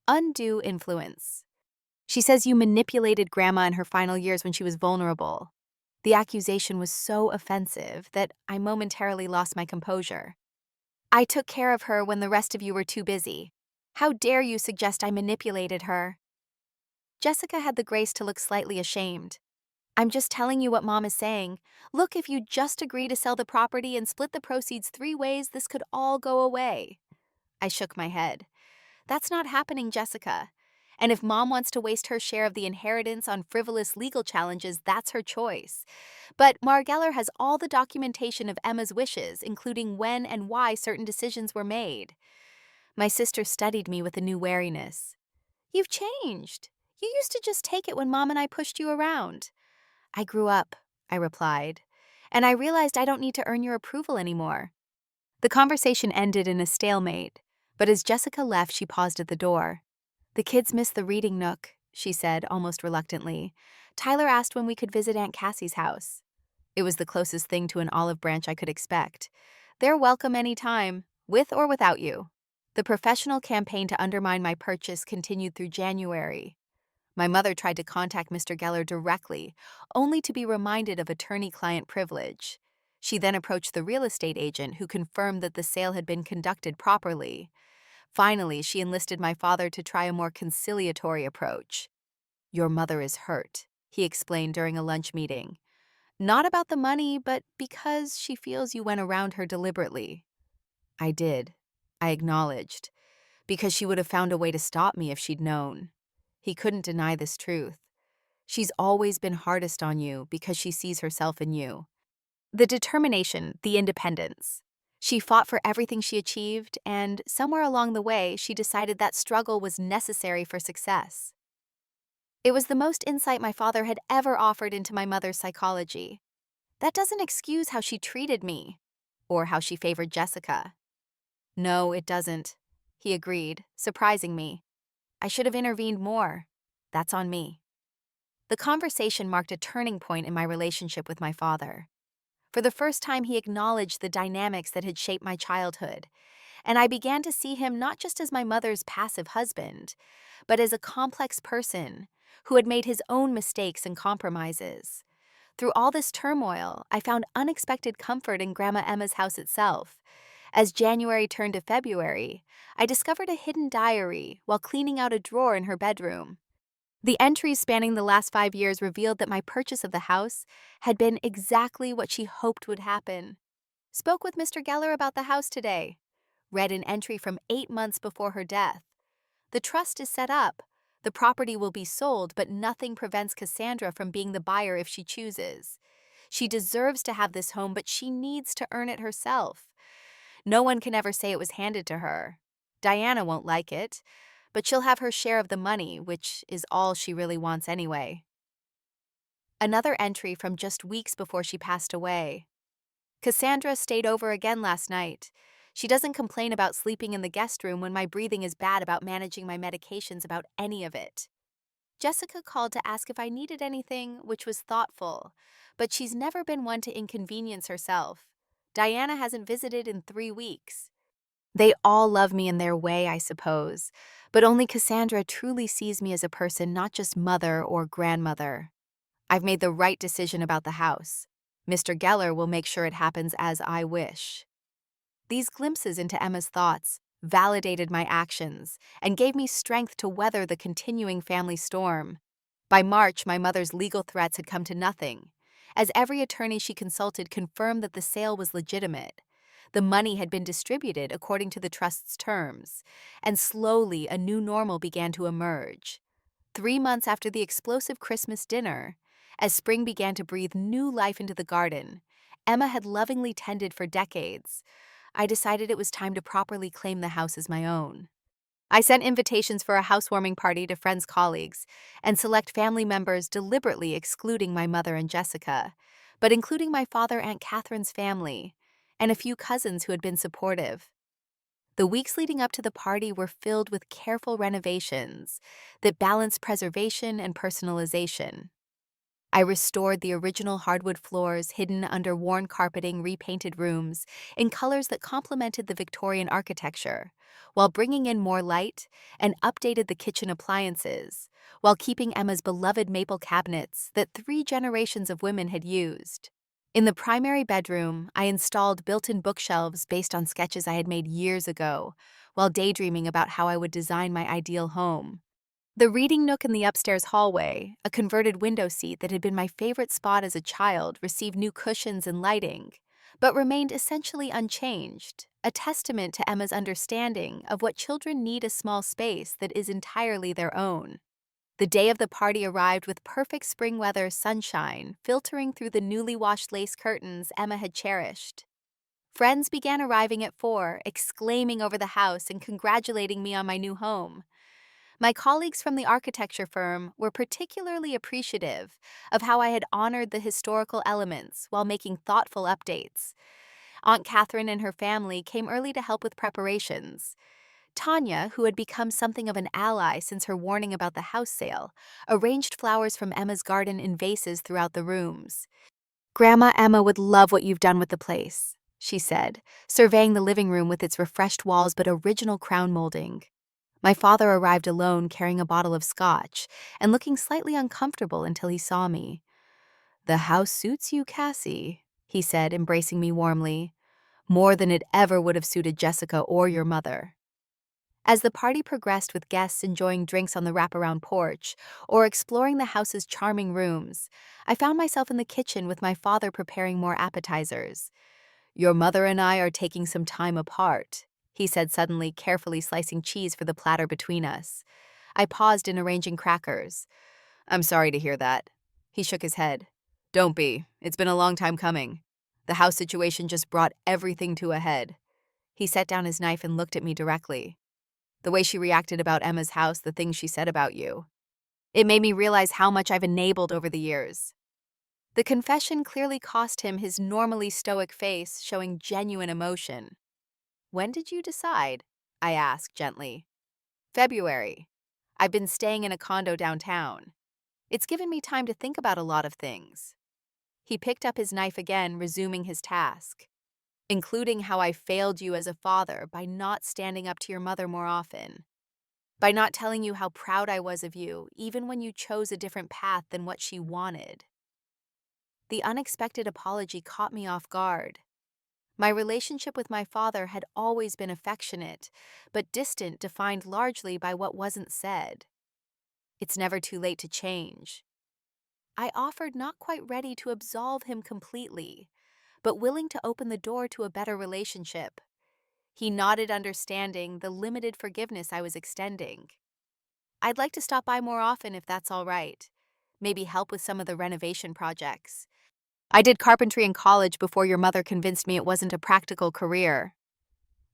"Undue influence. She says you manipulated Grandma in her final years when she was vulnerable." The accusation was so offensive that I momentarily lost my composure. "I took care of her when the rest of you were too busy. How dare you suggest I manipulated her?" Jessica had the grace to look slightly ashamed. "I'm just telling you what Mom is saying. Look, if you just agree to sell the property and split the proceeds 3 ways, this could all go away." I shook my head. "That's not happening, Jessica. And if Mom wants to waste her share of the inheritance on frivolous legal challenges, that's her choice. But Margeller has all the documentation of Emma's wishes, including when and why certain decisions were made." My sister studied me with a new wariness. "You've changed. You used to just take it when Mom and I pushed you around." "I grew up," I replied, "and I realized I don't need to earn your approval anymore." The conversation ended in a stalemate, but as Jessica left, she paused at the door. "The kids miss the reading nook," she said, almost reluctantly. "Tyler asked when we could visit Aunt Cassie's house." It was the closest thing to an olive branch I could expect. "They're welcome any time, with or without you." The professional campaign to undermine my purchase continued through January. My mother tried to contact Mr. Geller directly, only to be reminded of attorney-client privilege. She then approached the real estate agent, who confirmed that the sale had been conducted properly. Finally, she enlisted my father to try a more conciliatory approach. "Your mother is hurt," he explained during a lunch meeting. "Not about the money, but because she feels you went around her deliberately." "I did," I acknowledged, "because she would have found a way to stop me if she'd known." He couldn't deny this truth. "She's always been hardest on you because she sees herself in you." The determination, the independence. She fought for everything she achieved, and somewhere along the way, she decided that struggle was necessary for success. It was the most insight my father had ever offered into my mother's psychology. "That doesn't excuse how she treated me, or how she favored Jessica." "No, it doesn't," he agreed, surprising me. "I should have intervened more. That's on me." The conversation marked a turning point in my relationship with my father. For the first time, he acknowledged the dynamics that had shaped my childhood, and I began to see him not just as my mother's passive husband, but as a complex person who had made his own mistakes and compromises. Through all this turmoil, I found unexpected comfort in Grandma Emma's house itself. As January turned to February, I discovered a hidden diary while cleaning out a drawer in her bedroom. The entries spanning the last 5 years revealed that my purchase of the house had been exactly what she hoped would happen. "Spoke with Mr. Geller about the house today." Read an entry from 8 months before her death. "The trust is set up. The property will be sold, but nothing prevents Cassandra from being the buyer if she chooses. She deserves to have this home, but she needs to earn it herself. No one can ever say it was handed to her. Diana won't like it, but she'll have her share of the money, which is all she really wants anyway." Another entry from just weeks before she passed away. "Cassandra stayed over again last night. She doesn't complain about sleeping in the guest room when my breathing is bad, about managing my medications, about any of it. Jessica called to ask if I needed anything, which was thoughtful, but she's never been one to inconvenience herself. Diana hasn't visited in 3 weeks. They all love me in their way, I suppose, but only Cassandra truly sees me as a person, not just mother or grandmother. I've made the right decision about the house. Mr. Geller will make sure it happens as I wish." These glimpses into Emma's thoughts validated my actions and gave me strength to weather the continuing family storm. By March, my mother's legal threats had come to nothing, as every attorney she consulted confirmed that the sale was legitimate. The money had been distributed according to the trust's terms, and slowly a new normal began to emerge. 3 months after the explosive Christmas dinner, as spring began to breathe new life into the garden, Emma had lovingly tended for decades, I decided it was time to properly claim the house as my own. I sent invitations for a housewarming party to friends' colleagues and select family members, deliberately excluding my mother and Jessica, but including my father, Aunt Catherine's family, and a few cousins who had been supportive. The weeks leading up to the party were filled with careful renovations that balanced preservation and personalization. I restored the original hardwood floors hidden under worn carpeting, repainted rooms in colors that complemented the Victorian architecture, while bringing in more light, and updated the kitchen appliances, while keeping Emma's beloved maple cabinets that 3 generations of women had used. In the primary bedroom, I installed built-in bookshelves based on sketches I had made years ago, while daydreaming about how I would design my ideal home. The reading nook in the upstairs hallway, a converted window seat that had been my favorite spot as a child, received new cushions and lighting, but remained essentially unchanged, a testament to Emma's understanding of what children need: a small space that is entirely their own. The day of the party arrived with perfect spring weather sunshine filtering through the newly washed lace curtains Emma had cherished. Friends began arriving at 4, exclaiming over the house and congratulating me on my new home. My colleagues from the architecture firm were particularly appreciative of how I had honored the historical elements while making thoughtful updates. Aunt Catherine and her family came early to help with preparations. Tanya, who had become something of an ally since her warning about the house sale, arranged flowers from Emma's garden in vases throughout the rooms. "Grandma Emma would love what you've done with the place," she said, surveying the living room with its refreshed walls but original crown molding. My father arrived alone, carrying a bottle of scotch and looking slightly uncomfortable until he saw me. "The house suits you, Cassie," he said, embracing me warmly, "more than it ever would have suited Jessica or your mother." As the party progressed, with guests enjoying drinks on the wraparound porch or exploring the house's charming rooms, I found myself in the kitchen with my father preparing more appetizers. "Your mother and I are taking some time apart," he said suddenly, carefully slicing cheese for the platter between us. I paused in arranging crackers. "I'm sorry to hear that." He shook his head. "Don't be. It's been a long time coming. The house situation just brought everything to a head." He set down his knife and looked at me directly. "The way she reacted about Emma's house, the things she said about you. It made me realize how much I've enabled over the years." The confession clearly cost him, his normally stoic face showing genuine emotion. "When did you decide?" I asked gently. "February. I've been staying in a condo downtown. It's given me time to think about a lot of things." He picked up his knife again, resuming his task. "Including how I failed you as a father by not standing up to your mother more often. By not telling you how proud I was of you, even when you chose a different path than what she wanted." The unexpected apology caught me off guard. My relationship with my father had always been affectionate, but distant, defined largely by what wasn't said. "It's never too late to change." I offered, not quite ready to absolve him completely, but willing to open the door to a better relationship. He nodded, understanding the limited forgiveness I was extending. "I'd like to stop by more often if that's all right. Maybe help with some of the renovation projects. I did carpentry in college before your mother convinced me it wasn't a practical career."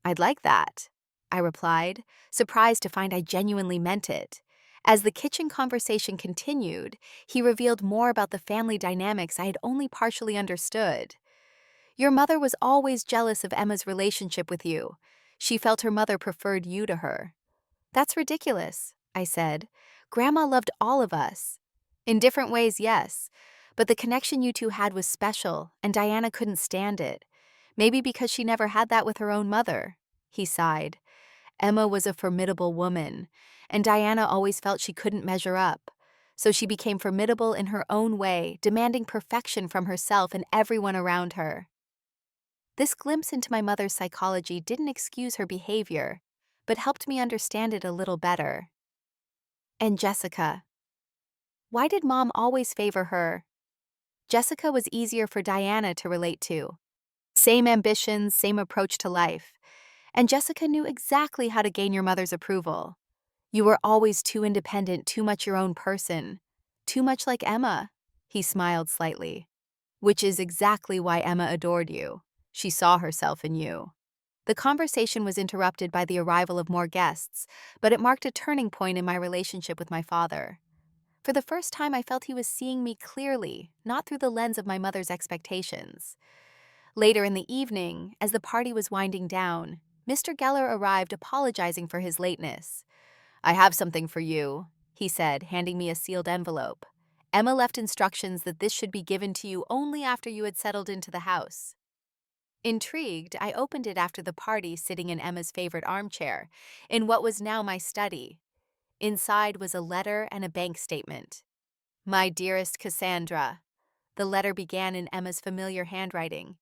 "I'd like that," I replied, surprised to find I genuinely meant it. As the kitchen conversation continued, he revealed more about the family dynamics I had only partially understood. "Your mother was always jealous of Emma's relationship with you. She felt her mother preferred you to her." "That's ridiculous," I said. "Grandma loved all of us." "In different ways, yes. But the connection you two had was special, and Diana couldn't stand it. Maybe because she never had that with her own mother." He sighed. "Emma was a formidable woman, and Diana always felt she couldn't measure up. So she became formidable in her own way, demanding perfection from herself and everyone around her." This glimpse into my mother's psychology didn't excuse her behavior, but helped me understand it a little better. "And Jessica? Why did Mom always favor her?" Jessica was easier for Diana to relate to. Same ambitions, same approach to life. And Jessica knew exactly how to gain your mother's approval. "You were always too independent, too much your own person. Too much like Emma." He smiled slightly. which is exactly why Emma adored you. She saw herself in you. The conversation was interrupted by the arrival of more guests, but it marked a turning point in my relationship with my father. For the first time, I felt he was seeing me clearly, not through the lens of my mother's expectations. Later in the evening, as the party was winding down, Mr. Geller arrived apologizing for his lateness. "I have something for you," he said, handing me a sealed envelope. "Emma left instructions that this should be given to you only after you had settled into the house." Intrigued, I opened it after the party, sitting in Emma's favorite armchair, in what was now my study. Inside was a letter and a bank statement. "My dearest Cassandra," the letter began in Emma's familiar handwriting.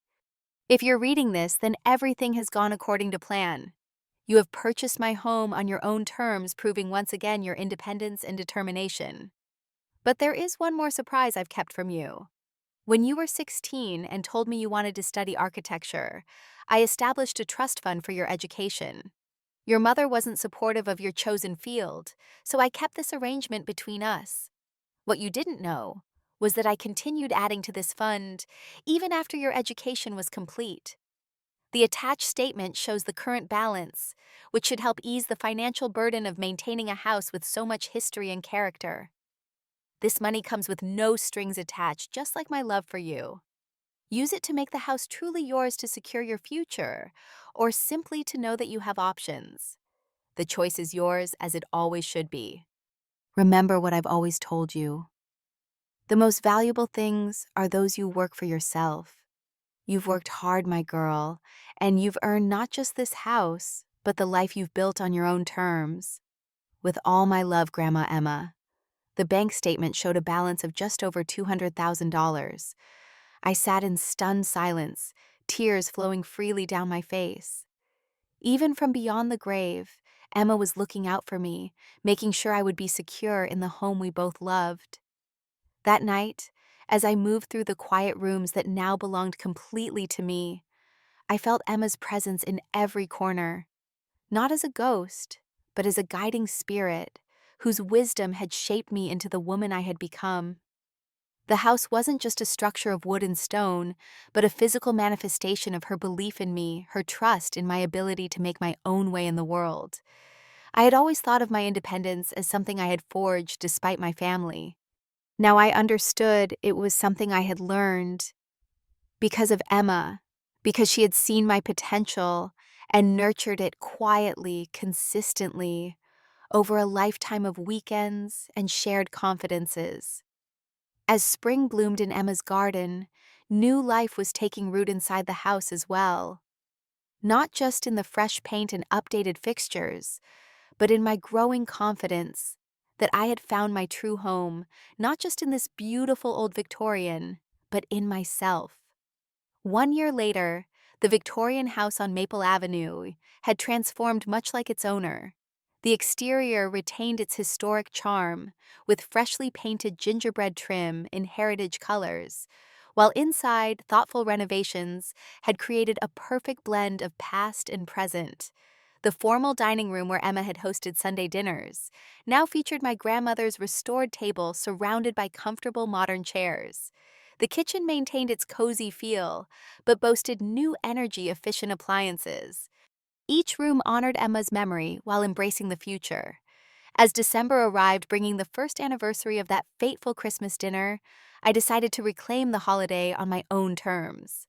"If you're reading this, then everything has gone according to plan. You have purchased my home on your own terms, proving once again your independence and determination. But there is one more surprise I've kept from you. When you were 16 and told me you wanted to study architecture, I established a trust fund for your education. Your mother wasn't supportive of your chosen field, so I kept this arrangement between us. What you didn't know was that I continued adding to this fund even after your education was complete. The attached statement shows the current balance, which should help ease the financial burden of maintaining a house with so much history and character. This money comes with no strings attached, just like my love for you. Use it to make the house truly yours to secure your future, or simply to know that you have options. The choice is yours, as it always should be. Remember what I've always told you. The most valuable things are those you work for yourself. You've worked hard, my girl, and you've earned not just this house, but the life you've built on your own terms. With all my love, Grandma Emma." The bank statement showed a balance of just over $200,000. I sat in stunned silence, tears flowing freely down my face. Even from beyond the grave, Emma was looking out for me, making sure I would be secure in the home we both loved. That night, as I moved through the quiet rooms that now belonged completely to me, I felt Emma's presence in every corner, not as a ghost, but as a guiding spirit whose wisdom had shaped me into the woman I had become. The house wasn't just a structure of wood and stone, but a physical manifestation of her belief in me, her trust in my ability to make my own way in the world. I had always thought of my independence as something I had forged despite my family. Now I understood it was something I had learned because of Emma, because she had seen my potential and nurtured it quietly, consistently, over a lifetime of weekends and shared confidences. As spring bloomed in Emma's garden, new life was taking root inside the house as well. Not just in the fresh paint and updated fixtures, but in my growing confidence that I had found my true home, not just in this beautiful old Victorian, but in myself. 1 year later, the Victorian house on Maple Avenue had transformed much like its owner. The exterior retained its historic charm, with freshly painted gingerbread trim in heritage colors, while inside, thoughtful renovations had created a perfect blend of past and present. The formal dining room where Emma had hosted Sunday dinners now featured my grandmother's restored table surrounded by comfortable modern chairs. The kitchen maintained its cozy feel, but boasted new energy-efficient appliances. Each room honored Emma's memory while embracing the future. As December arrived, bringing the first anniversary of that fateful Christmas dinner, I decided to reclaim the holiday on my own terms.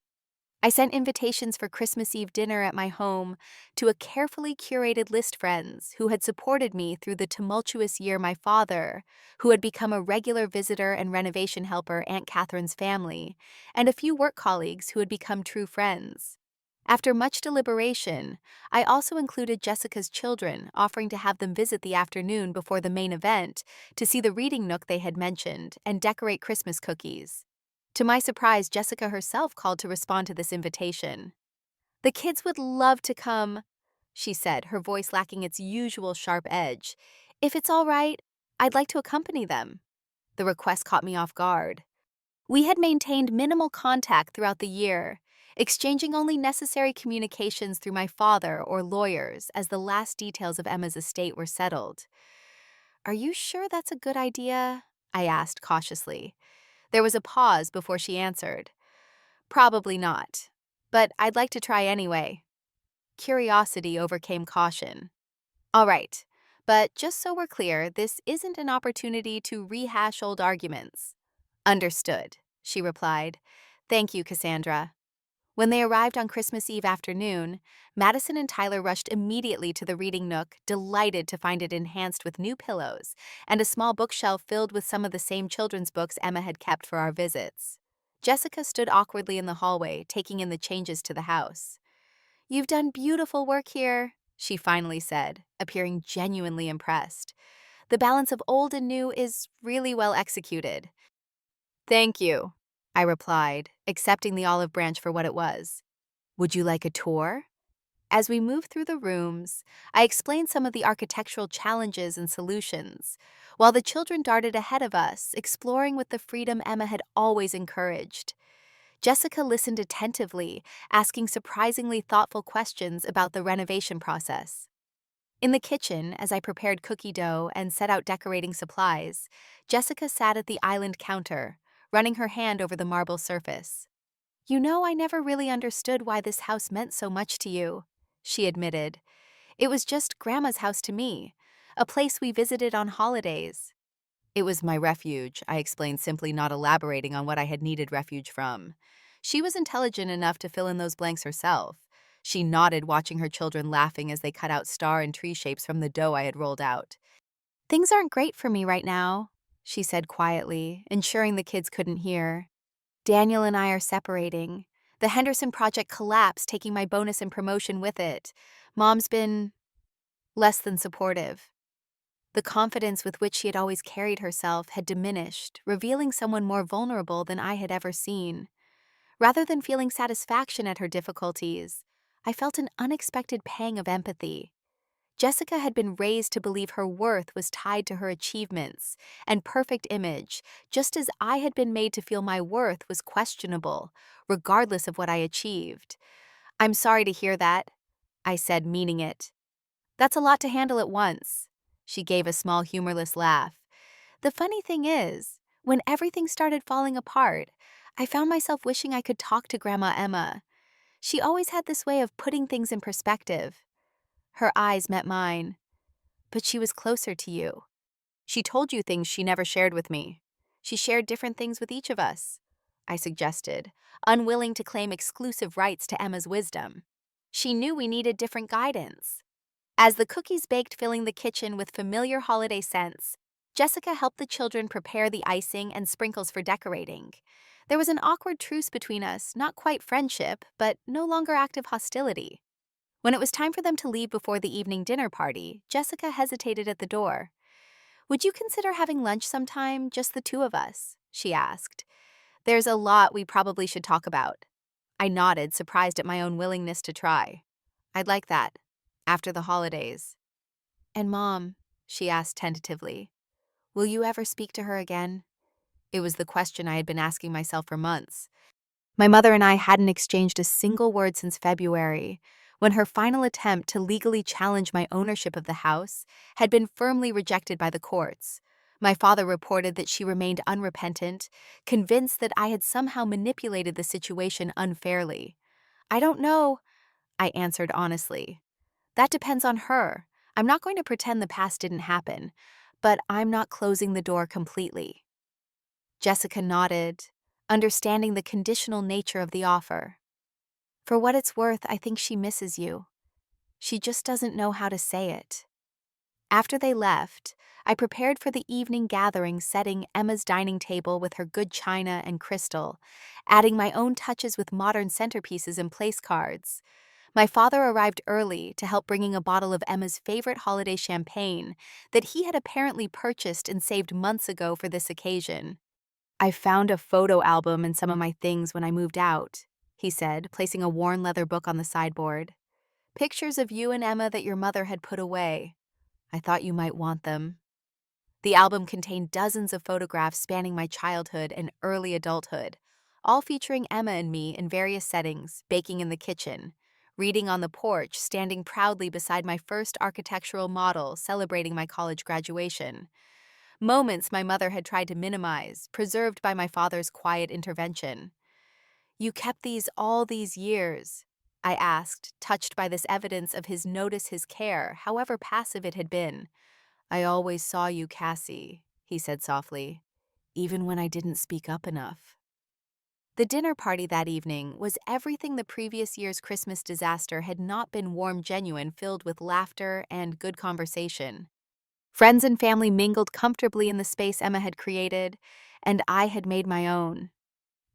I sent invitations for Christmas Eve dinner at my home to a carefully curated list of friends who had supported me through the tumultuous year, my father, who had become a regular visitor and renovation helper Aunt Catherine's family, and a few work colleagues who had become true friends. After much deliberation, I also included Jessica's children, offering to have them visit the afternoon before the main event to see the reading nook they had mentioned and decorate Christmas cookies. To my surprise, Jessica herself called to respond to this invitation. "The kids would love to come," she said, her voice lacking its usual sharp edge. "If it's all right, I'd like to accompany them." The request caught me off guard. We had maintained minimal contact throughout the year, exchanging only necessary communications through my father or lawyers as the last details of Emma's estate were settled. "Are you sure that's a good idea?" I asked cautiously. There was a pause before she answered. Probably not. But I'd like to try anyway. Curiosity overcame caution. All right, but just so we're clear, this isn't an opportunity to rehash old arguments. Understood, she replied. Thank you, Cassandra. When they arrived on Christmas Eve afternoon, Madison and Tyler rushed immediately to the reading nook, delighted to find it enhanced with new pillows and a small bookshelf filled with some of the same children's books Emma had kept for our visits. Jessica stood awkwardly in the hallway, taking in the changes to the house. You've done beautiful work here, she finally said, appearing genuinely impressed. The balance of old and new is really well executed. Thank you, I replied, accepting the olive branch for what it was. Would you like a tour? As we moved through the rooms, I explained some of the architectural challenges and solutions, while the children darted ahead of us, exploring with the freedom Emma had always encouraged. Jessica listened attentively, asking surprisingly thoughtful questions about the renovation process. In the kitchen, as I prepared cookie dough and set out decorating supplies, Jessica sat at the island counter, running her hand over the marble surface. You know, I never really understood why this house meant so much to you, she admitted. It was just Grandma's house to me, a place we visited on holidays. It was my refuge, I explained, simply not elaborating on what I had needed refuge from. She was intelligent enough to fill in those blanks herself. She nodded, watching her children laughing as they cut out star and tree shapes from the dough I had rolled out. Things aren't great for me right now, she said quietly, ensuring the kids couldn't hear. Daniel and I are separating. The Henderson project collapsed, taking my bonus and promotion with it. Mom's been less than supportive. The confidence with which she had always carried herself had diminished, revealing someone more vulnerable than I had ever seen. Rather than feeling satisfaction at her difficulties, I felt an unexpected pang of empathy. Jessica had been raised to believe her worth was tied to her achievements and perfect image, just as I had been made to feel my worth was questionable, regardless of what I achieved. I'm sorry to hear that, I said, meaning it. That's a lot to handle at once. She gave a small humorless laugh. The funny thing is, when everything started falling apart, I found myself wishing I could talk to Grandma Emma. She always had this way of putting things in perspective. Her eyes met mine. But she was closer to you. She told you things she never shared with me. She shared different things with each of us, I suggested, unwilling to claim exclusive rights to Emma's wisdom. She knew we needed different guidance. As the cookies baked, filling the kitchen with familiar holiday scents, Jessica helped the children prepare the icing and sprinkles for decorating. There was an awkward truce between us, not quite friendship, but no longer active hostility. When it was time for them to leave before the evening dinner party, Jessica hesitated at the door. Would you consider having lunch sometime, just the two of us? She asked. There's a lot we probably should talk about. I nodded, surprised at my own willingness to try. I'd like that. After the holidays. And Mom, she asked tentatively, will you ever speak to her again? It was the question I had been asking myself for months. My mother and I hadn't exchanged a single word since February, when her final attempt to legally challenge my ownership of the house had been firmly rejected by the courts. My father reported that she remained unrepentant, convinced that I had somehow manipulated the situation unfairly. I don't know, I answered honestly. That depends on her. I'm not going to pretend the past didn't happen, but I'm not closing the door completely. Jessica nodded, understanding the conditional nature of the offer. For what it's worth, I think she misses you. She just doesn't know how to say it. After they left, I prepared for the evening gathering, setting Emma's dining table with her good china and crystal, adding my own touches with modern centerpieces and place cards. My father arrived early to help, bringing a bottle of Emma's favorite holiday champagne that he had apparently purchased and saved months ago for this occasion. I found a photo album and some of my things when I moved out, he said, placing a worn leather book on the sideboard. Pictures of you and Emma that your mother had put away. I thought you might want them. The album contained dozens of photographs spanning my childhood and early adulthood, all featuring Emma and me in various settings, baking in the kitchen, reading on the porch, standing proudly beside my first architectural model, celebrating my college graduation. Moments my mother had tried to minimize, preserved by my father's quiet intervention. "You kept these all these years?" I asked, touched by this evidence of his notice his care, however passive it had been. "I always saw you, Cassie," he said softly, "even when I didn't speak up enough." The dinner party that evening was everything the previous year's Christmas disaster had not been warm, genuine, filled with laughter and good conversation. Friends and family mingled comfortably in the space Emma had created, and I had made my own.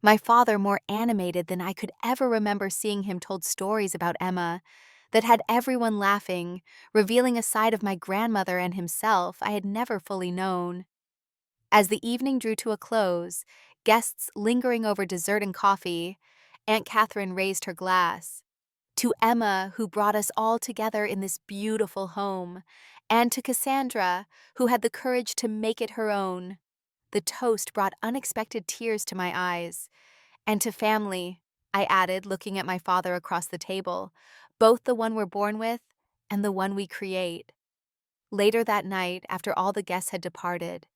My father, more animated than I could ever remember seeing him, told stories about Emma that had everyone laughing, revealing a side of my grandmother and himself I had never fully known. As the evening drew to a close, guests lingering over dessert and coffee, Aunt Catherine raised her glass. "To Emma, who brought us all together in this beautiful home, and to Cassandra, who had the courage to make it her own." The toast brought unexpected tears to my eyes. "And to family," I added, looking at my father across the table, "both the one we're born with and the one we create." Later that night, after all the guests had departed,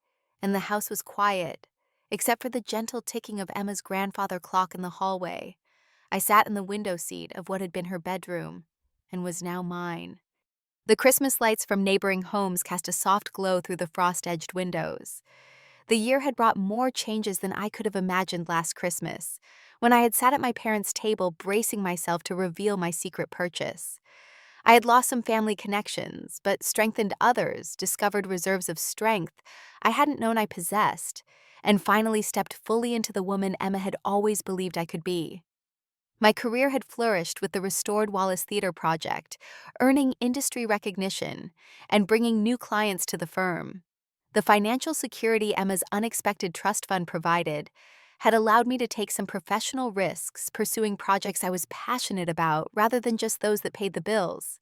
and the house was quiet, except for the gentle ticking of Emma's grandfather clock in the hallway, I sat in the window seat of what had been her bedroom and was now mine. The Christmas lights from neighboring homes cast a soft glow through the frost-edged windows. The year had brought more changes than I could have imagined last Christmas, when I had sat at my parents' table bracing myself to reveal my secret purchase. I had lost some family connections, but strengthened others, discovered reserves of strength I hadn't known I possessed, and finally stepped fully into the woman Emma had always believed I could be. My career had flourished with the restored Wallace Theater project, earning industry recognition and bringing new clients to the firm. The financial security Emma's unexpected trust fund provided had allowed me to take some professional risks, pursuing projects I was passionate about rather than just those that paid the bills.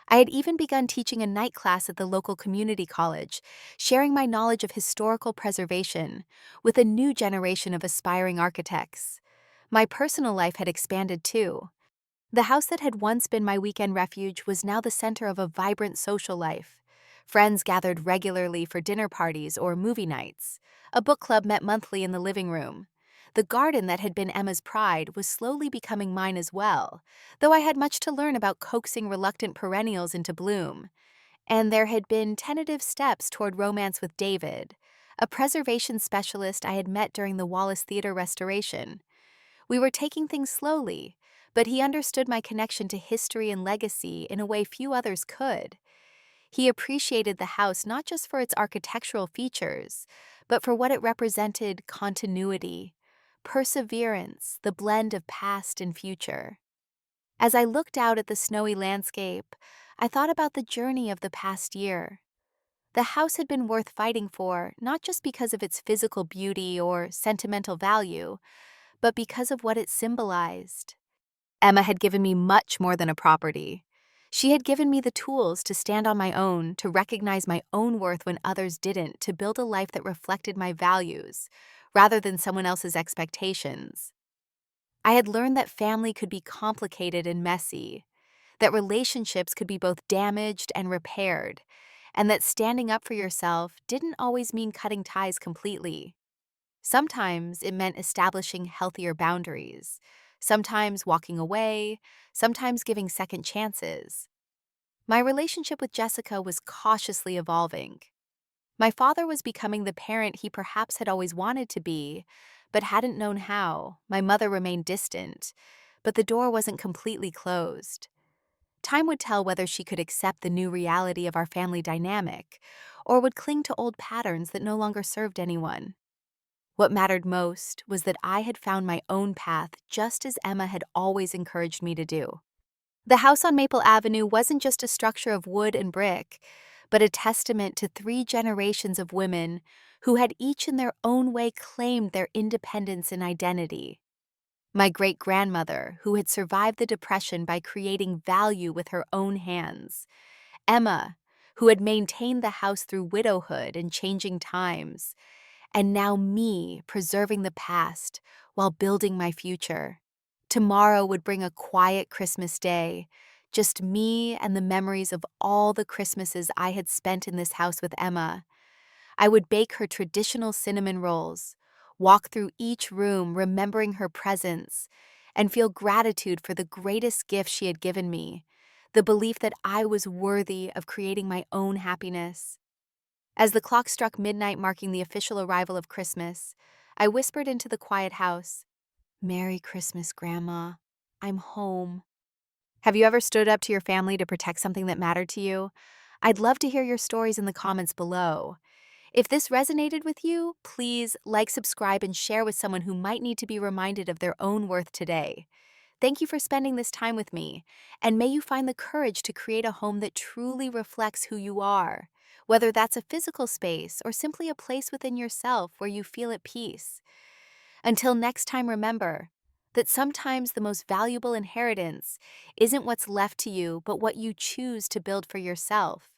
I had even begun teaching a night class at the local community college, sharing my knowledge of historical preservation with a new generation of aspiring architects. My personal life had expanded too. The house that had once been my weekend refuge was now the center of a vibrant social life. Friends gathered regularly for dinner parties or movie nights. A book club met monthly in the living room. The garden that had been Emma's pride was slowly becoming mine as well, though I had much to learn about coaxing reluctant perennials into bloom. And there had been tentative steps toward romance with David, a preservation specialist I had met during the Wallace Theater restoration. We were taking things slowly, but he understood my connection to history and legacy in a way few others could. He appreciated the house not just for its architectural features, but for what it represented: continuity, perseverance, the blend of past and future. As I looked out at the snowy landscape, I thought about the journey of the past year. The house had been worth fighting for, not just because of its physical beauty or sentimental value, but because of what it symbolized. Emma had given me much more than a property. She had given me the tools to stand on my own, to recognize my own worth when others didn't, to build a life that reflected my values, rather than someone else's expectations. I had learned that family could be complicated and messy, that relationships could be both damaged and repaired, and that standing up for yourself didn't always mean cutting ties completely. Sometimes it meant establishing healthier boundaries, sometimes walking away, sometimes giving second chances. My relationship with Jessica was cautiously evolving. My father was becoming the parent he perhaps had always wanted to be, but hadn't known how. My mother remained distant, but the door wasn't completely closed. Time would tell whether she could accept the new reality of our family dynamic, or would cling to old patterns that no longer served anyone. What mattered most was that I had found my own path, just as Emma had always encouraged me to do. The house on Maple Avenue wasn't just a structure of wood and brick, but a testament to 3 generations of women who had each in their own way claimed their independence and identity. My great-grandmother, who had survived the Depression by creating value with her own hands. Emma, who had maintained the house through widowhood and changing times. And now me, preserving the past while building my future. Tomorrow would bring a quiet Christmas day, just me and the memories of all the Christmases I had spent in this house with Emma. I would bake her traditional cinnamon rolls, walk through each room remembering her presence, and feel gratitude for the greatest gift she had given me, the belief that I was worthy of creating my own happiness. As the clock struck midnight, marking the official arrival of Christmas, I whispered into the quiet house, "Merry Christmas, Grandma. I'm home." Have you ever stood up to your family to protect something that mattered to you? I'd love to hear your stories in the comments below. If this resonated with you, please like, subscribe, and share with someone who might need to be reminded of their own worth today. Thank you for spending this time with me, and may you find the courage to create a home that truly reflects who you are, whether that's a physical space or simply a place within yourself where you feel at peace. Until next time, remember that sometimes the most valuable inheritance isn't what's left to you, but what you choose to build for yourself.